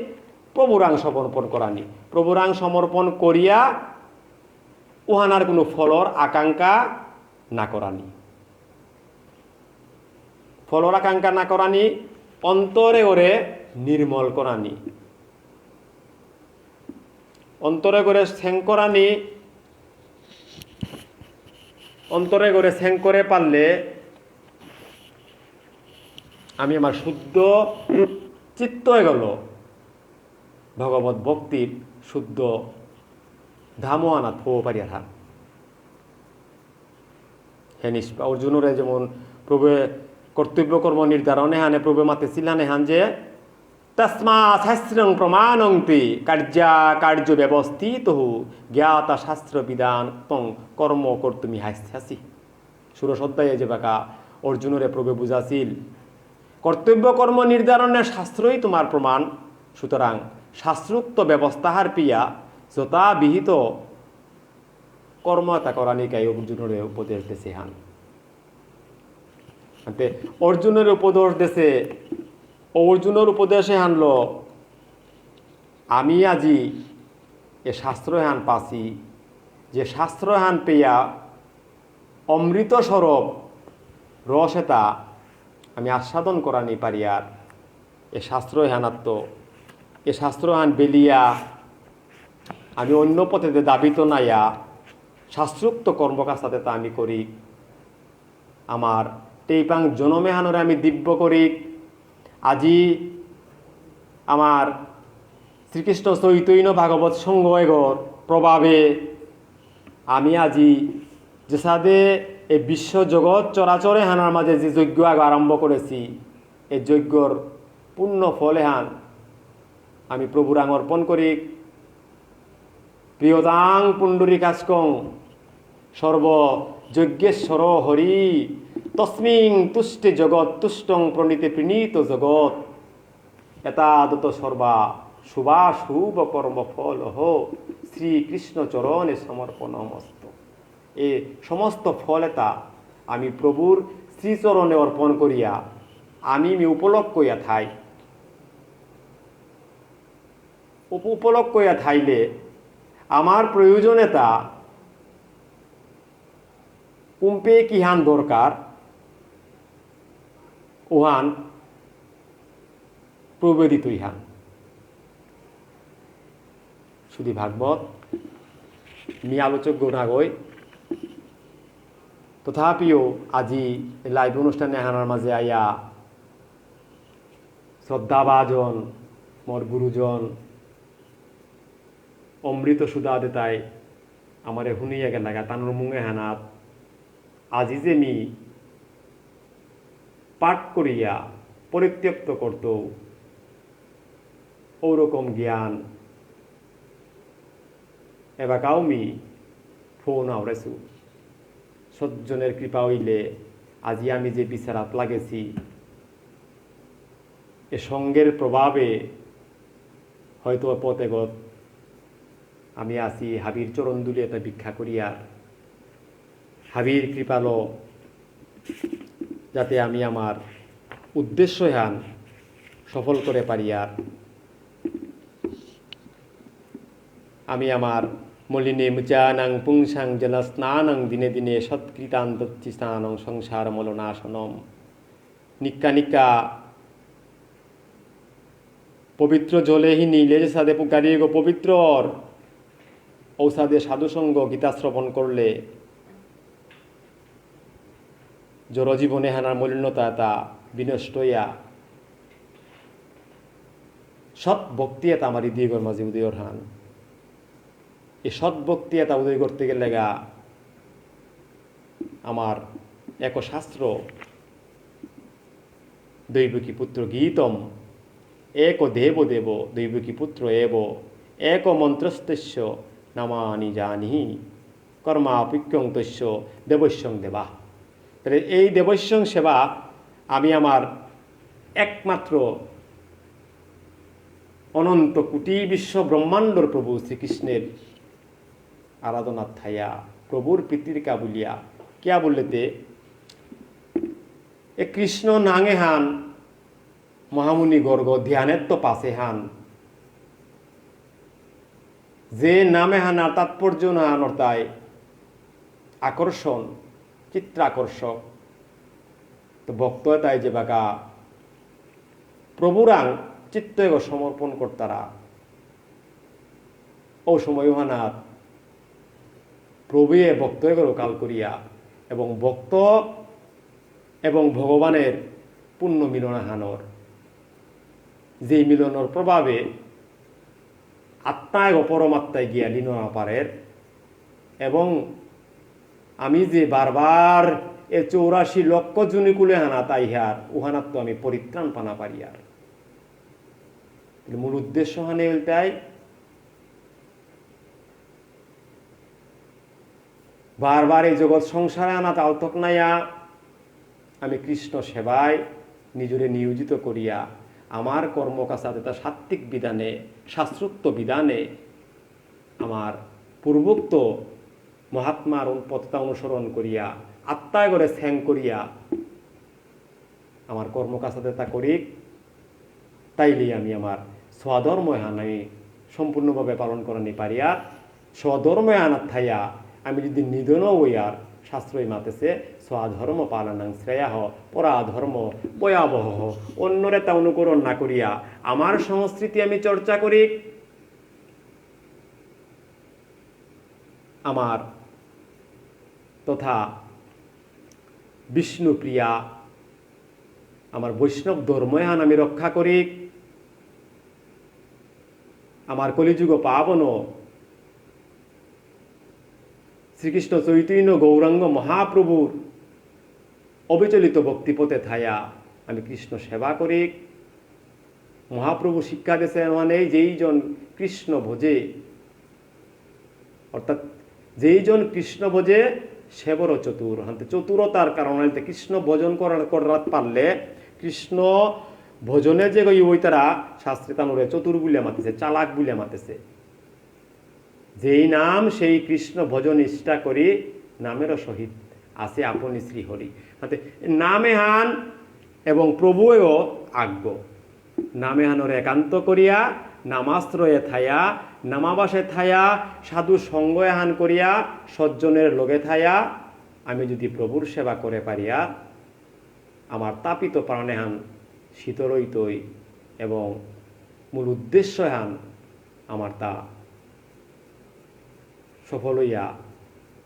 প্রভুরাং সমর্পণ করানি, প্রভুরাং সমর্পণ করিয়া উহানার কোনো ফলর আকাঙ্ক্ষা না করানি, ফলর আকাঙ্ক্ষা না করানি, অন্তরে ওরে নির্মল করানি, অন্তরে করে স্যাং করানি। অন্তরে করে স্যাং করে পারলে আমি আমার শুদ্ধ চিত্ত হয়ে গেল ভগবত ভক্তির শুদ্ধ ধামও আনা থো পারিয়া থাক। হ্যাঁ অর্জুনরে যেমন প্রভু কর্তব্য কর্ম নির্ধারণে হানে প্রভু মাতে ছিলেন হান যে তস্মা শাস্ত্রং প্রমাণংতি কার্যা কার্য ব্যবস্থিত জ্ঞাতা শাস্ত্র বিধান তং কর্ম কর্তুমি হাসি। ষোড়শ অধ্যায়ে যে বাকা অর্জুনরে প্রভু বুঝাছিল কর্তব্য কর্ম নির্ধারণের শাস্ত্রই তোমার প্রমাণ, সুতরাং শাস্ত্রোক্ত ব্যবস্থাহার পিয়া যথা বিহিত কর্মতা করানিকাই অর্জুনের উপদেশ দেশে হান। অর্জুনের উপদেশ দেশে অর্জুনের উপদেশে হানল আমি আজি এ শাস্ত্র হান পাছি, যে শাস্ত্র হান পেয়া অমৃত স্বরূপ রসেতা আমি আস্বাদন করানি পারিয়ার এ শাস্ত্র হানাত্ম, এ শাস্ত্র হান বেলিয়া আমি অন্য পথে দাবিত নাইয়া শাস্ত্রোক্ত কর্মকাছাতে তা আমি করি, আমার টেইপাং জনমে হানরে আমি দিব্য করি। আজি আমার শ্রীকৃষ্ণ চৈতন্য ভাগবত সঙ্গ এগর প্রভাবে আমি আজি যে সাদে এই বিশ্ব জগৎ চরাচরে হানার মাঝে যে যজ্ঞ আরম্ভ করেছি, এই যজ্ঞর পূর্ণ ফলে হান আমি প্রভুরাং অর্পণ করি। প্রিয়তাং পুণ্ডরী কাজকং সর্ব যজ্ঞেশ্বর হরি তস্মিং তুষ্টে জগৎ তুষ্টং প্রণীতে প্রণীত জগৎ এতাদত সর্বা শুভাশুভ কর্মফল হো শ্রীকৃষ্ণ চরণে সমর্পণমস্ত। এ সমস্ত ফলতা আমি প্রভুর শ্রীচরণে অর্পণ করিয়া আমি উপলক্ষ করিয়া থাই। উপলক্ষ করিয়া থাইলে আমার প্রয়োজনীয়তা কুম্পে কিহান দরকার ওহান প্রবেদিত ইহান। শুধু ভাগবত মি আলোচক গৌনাগৈ তথাপিও আজি লাইভ অনুষ্ঠানে আহানার মাঝে আইয়া শ্রদ্ধাভাজন মোর গুরুজন অমৃত সুদা দেতাই আমারে শুনিয়া গে লাগা তানোর মুঙে হানাত আজি যে মি পাঠ করিয়া পরিত্যক্ত করত ওরকম জ্ঞান এবাকাও মি ফোন আওড়াইছু। সজ্জনের কৃপা হইলে আজি আমি যে বিচারাত লাগেছি এ সঙ্গের প্রভাবে হয়তো পথেগত আমি আসি হাবির চরণ দুলি এটা ভিক্ষা করিয়া হাবির কৃপালো যাতে আমি আমার উদ্দেশ্য হান সফল করে পারি। আর আমি আমার মলিনে মুচানাং পুংসাং জল স্নানং দিনে দিনে সৎকৃতান দত্তি স্নানং সংসার মলনাশনম। নিক্কা নিক্কা পবিত্র জলে হি নীলে সাদে গাড়িয়ে গো পবিত্র ঔষধে সাধুসঙ্গ গীতা শ্রবণ করলে জড়জীবনে হানার মলিনতা তা বিনষ্ট হইয়া সৎ ভক্তি এটা আমার হৃদয়ের মাঝে উদয়র হান। এই সৎ ভক্তি এটা উদয় করতে গেলে গা আমার এক শাস্ত্র দৈবকী পুত্র গীতম এক দেব দেব দৈবকী পুত্র এব এক মন্ত্রস্তস্য নামানি জানি কর্মাপিক্যং তস্য দেবস্যং দেবা। তাহলে এই দেবস্যং সেবা আমি আমার একমাত্র অনন্ত কোটি বিশ্ব ব্রহ্মাণ্ডর প্রভু শ্রীকৃষ্ণের আরাধনা থাইয়া প্রভুর প্রীতির কাবুলিয়া কিয়া বললেতে এ কৃষ্ণ নাঙে হান মহামুনি গর্গ ধ্যানের তো পাশে হান যে নামে হানার তাৎপর্য না অর্থায় আকর্ষণ চিত্রাকর্ষক তো ভক্ত তাই যে বাকা প্রভুরাং চিত্ত সমর্পণ করতারা ও সময় হানার প্রভুয়ে ভক্ত কাল করিয়া এবং ভক্ত এবং ভগবানের পূর্ণ মিলন হানর যে মিলনের প্রভাবে আত্মায় অপরমাত্মায় গিয়া লীন পারের এবং আমি যে বারবার এ 84 লক্ষ জুনিকুলে হানা তাই হার উহানাত তো আমি পরিত্রাণ পানা পারি। আর মূল উদ্দেশ্য হানে তাই বারবার এই জগৎ সংসারে আনা তালতক নাইয়া আমি কৃষ্ণ সেবায় নিজরে নিয়োজিত করিয়া আমার কর্মকাছাতে তা সাত্ত্বিক বিধানে শাস্ত্রোক্ত বিধানে আমার পূর্বোক্ত মহাত্মার পথতা অনুসরণ করিয়া আত্মায় করে স্যাং করিয়া আমার কর্মকাছাতে তা করি তাইলে আমি আমার স্বধর্ম হান আমি সম্পূর্ণভাবে পালন করানি পারি। আর স্বধর্ম আনার থাইয়া আমি যদি নিধন হইয়ার শাস্ত্রই মাতেছে স্বধর্ম পালনাং শ্রেয়াহ পরাধর্ম ভয়াবহ। অন্যরে তা অনুকরণ না করিয়া আমার সংস্কৃতি আমি চর্চা করি, আমার তথা বিষ্ণুপ্রিয়া আমার বৈষ্ণব ধর্ময়ান আমি রক্ষা করি, আমার কলিযুগ পাবন শ্রীকৃষ্ণ চৈতন্য গৌরাঙ্গ মহাপ্রভুর অবিচলিত ভক্তিপথে থায়া আমি কৃষ্ণ সেবা করি। মহাপ্রভু শিক্ষা দিয়েছেন মানে যেইজন কৃষ্ণ ভোজে অর্থাৎ যেইজন কৃষ্ণ ভোজে সেবর চতুর হাতে চতুরতার কারণে কৃষ্ণ ভজন করার পারলে কৃষ্ণ ভজনে যে ওই তারা শাস্ত্রে তানুরে চতুর বুলিয়া মাতেছে, চালাক বুলিয়া মাতেছে। যেই নাম সেই কৃষ্ণ ভজন ইষ্টা করি, নামেরও সহিত আছে আপনি শ্রী হরি। নামে হান এবং প্রভুও আজ্ঞ, নামে হানরে একান্ত করিয়া, নামাশ্রয়ে থায়া, নামাবাসে থায়া, সাধু সঙ্গ হান করিয়া, সজ্জনের লগে থায়া, আমি যদি প্রভুর সেবা করে পারিয়া, আমার তাপিত প্রাণে হান শীতলইতই এবং মূল উদ্দেশ্য হান আমার তা সফল হইয়া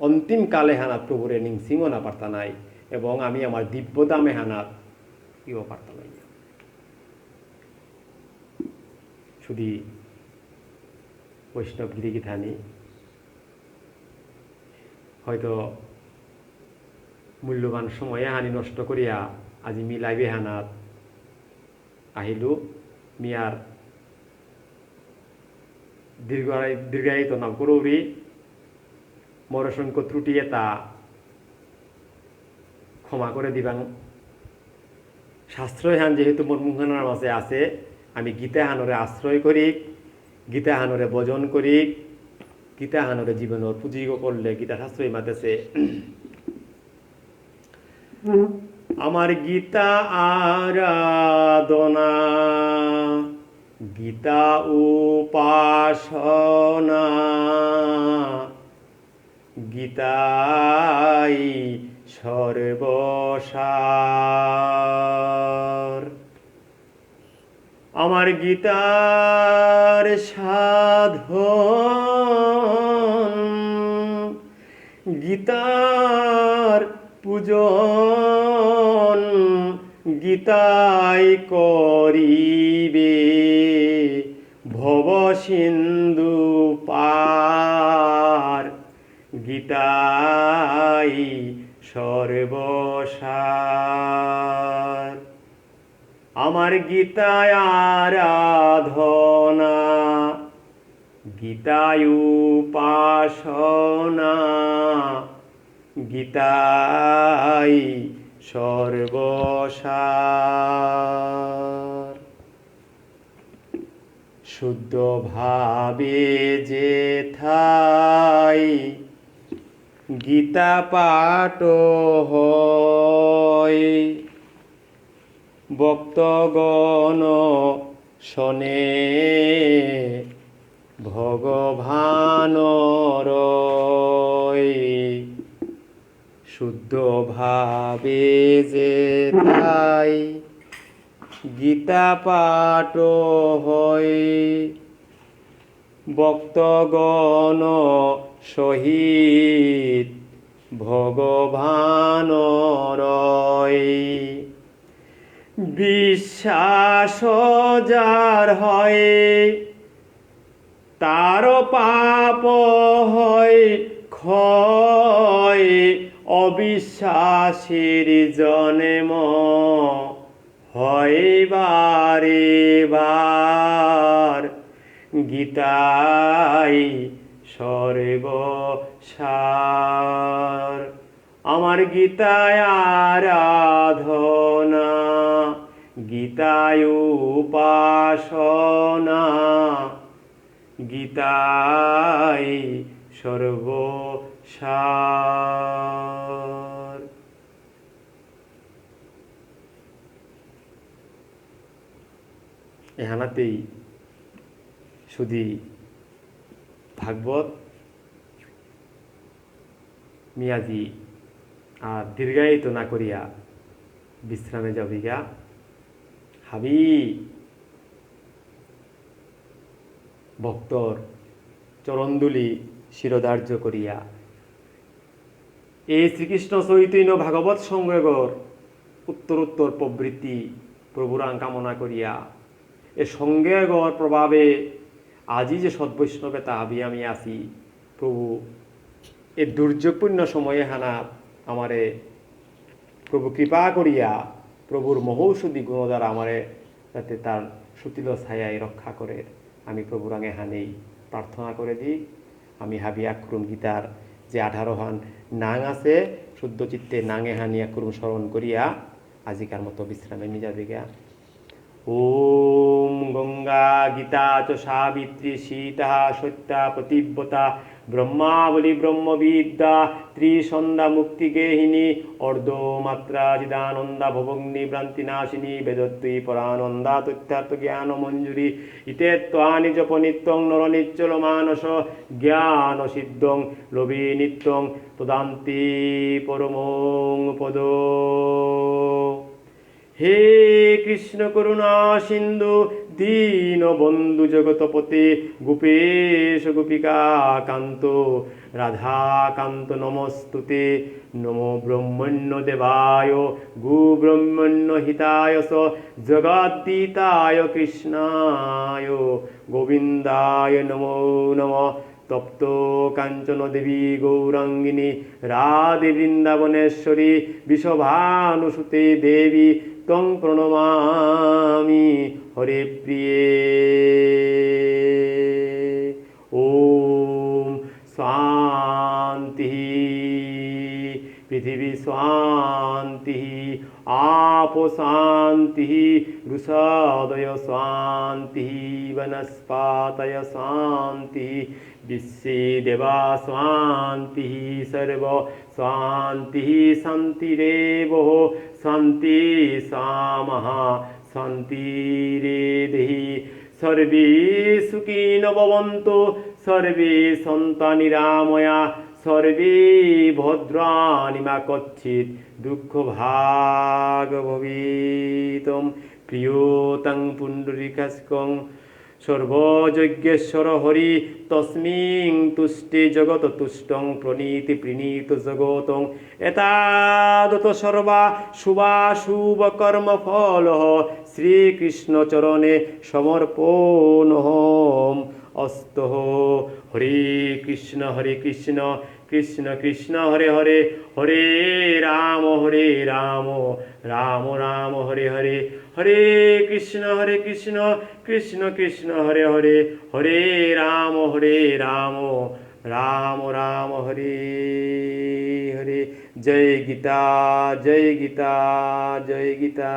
অন্তিম কালে হানাত প্রভুরে নিংসিংও না পারতা নাই, এবং আমি আমার দিব্য দামে হানাত ইও পারতা নাই। শুধু বৈষ্ণব গিরিগিধানি হয়তো মূল্যবান সময়ে হানি নষ্ট করিয়া আজি মি লাইবে হানাত আহিলু। মিয়ার দীর্ঘায়িত না করৌরি মোর অসংখ্য ত্রুটি তা ক্ষমা করে দিবাং। শাস্ত্রয় হান যেহেতু মোর মুখানার মাঝে আছে, আমি গীতা হানরে আশ্রয় করি, গীতা হানরে ভজন করি, গীতা হানরে জীবনের পুঁজি করলে গীতা শাস্ত্রই মাতেছে আমার গীতা আরাধনা, গীতা উপাসনা, গীতাই সর্বসার। আমার গীতার সাধন, গীতার পূজন, গীতাই করিবে ভব সিন্ধু পার, গীতাই সর্বসার। আমার গীতায় আরাধনা, গীতায় উপাসনা, গীতাই সর্বসার। শুদ্ধ ভাবে যেথায় গীতা পাঠ হয়, ভক্তগণ শোনে ভগবানর। শুদ্ধ ভাবে যেথায় গীতা পাঠ হয়, ভক্তগণ সহিত ভগবানর। বিশ্বাস যার হয় তার পাপ হয় ক্ষয়, অবিশ্বাসীর জন্ম হয় বারে বার, গীতাই সর্বসার। আমার গীতায় আরাধনা, গীতায় উপাসনা, গীতাই সর্বসার। এহানাতেই শুধু ভাগবত মিয়াজি আর দীর্ঘায়িত না করিয়া বিশ্রামে যাবিগা। হাবি ভক্তর চরণদুলি শিরোধার্য করিয়া এই শ্রীকৃষ্ণ চৈতন্য ভাগবত সংযোগর উত্তরোত্তর প্রবৃত্তি প্রভুরাং কামনা করিয়া এ সংযোগর প্রভাবে আজি যে সদ্বৈষ্ণবে তাহাবি আমি আছি। প্রভু এ দুর্যোগপূর্ণ সময়ে হানা আমারে প্রভু কৃপা করিয়া প্রভুর মহৌষধি গুণ দ্বারা আমারে যাতে তার সুতিল ছায়ায় রক্ষা করে আমি প্রভুর আগে হানেই প্রার্থনা করে দিই। আমি হাবি আক্রম গীতার যে 18 হান নাং আছে শুদ্ধ চিত্তে নাঙে হানি আক্রম স্মরণ করিয়া আজিকার মতো বিশ্রামে নিজা দিকে ওম গঙ্গা গীতা চ সাবিত্রী সীতা সত্যা পতিব্রতা ব্রহ্মাবলী ব্রহ্মবিদ্যা ত্রিসন্ধ্যা মুক্তিগেহিনী অর্ধমাত্রা চিদানন্দা ভবগ্নি ভ্রান্তিনাশিনী বেদত্বী পরানন্দা তথ্যার্থ জ্ঞান মঞ্জুরি ইতে ত্বানি জপ নিত্যং নর নিচ্চল মানস জ্ঞান সিদ্ধং লোভী নিত্যং তদান্তি পরমং পদ। হে কৃষ্ণ করুণা সিন্ধু দীন বন্ধু জগতপতে গোপেশ গোপিকা কান্ত রাধাকান্ত নমস্তুতে। নমো ব্রহ্মণ্য দেবায় গো ব্রহ্মণ্য হিতায় স জগদ্দিতায় কৃষ্ণায় গোবিন্দায় নমো নমঃ। তপ্ত কাঞ্চন দেবী গৌরাঙ্গিনী রাধে বৃন্দাবনেশ্বরী বিষভানুসুতে দেবী তং প্রণমামি হরে প্রিয়ে। ওম শান্তি পৃথিবী শান্তি आप शांति ऋषादय शांति वनस्पतय शांति विश्वे देवा शांति सर्व शांति शांतिरेव शांति सामः शांतिरेधि। सर्वे सुखिनो भवन्तु सर्वे सन्तु निरामया सर्वे भद्राणि मा कच्चित् दुःख भाग भवेतम्। प्रियतं पुण्डरीकास्कं सर्वयज्ञेश्वर हरि तस्मिन् तुष्टे जगत तुष्टं प्रणीति प्रणीत जगतं। एतादत सर्वा शुभाशुभ कर्म फलः श्रीकृष्ण चरणे समर्पणः अस्तु। हरे कृष्ण कृष्ण कृष्ण हरे हरे हरे राम राम राम हरे हरे हरे कृष्ण कृष्ण कृष्ण हरे हरे हरे राम राम राम हरे हरे। जय गीता जय गीता जय गीता।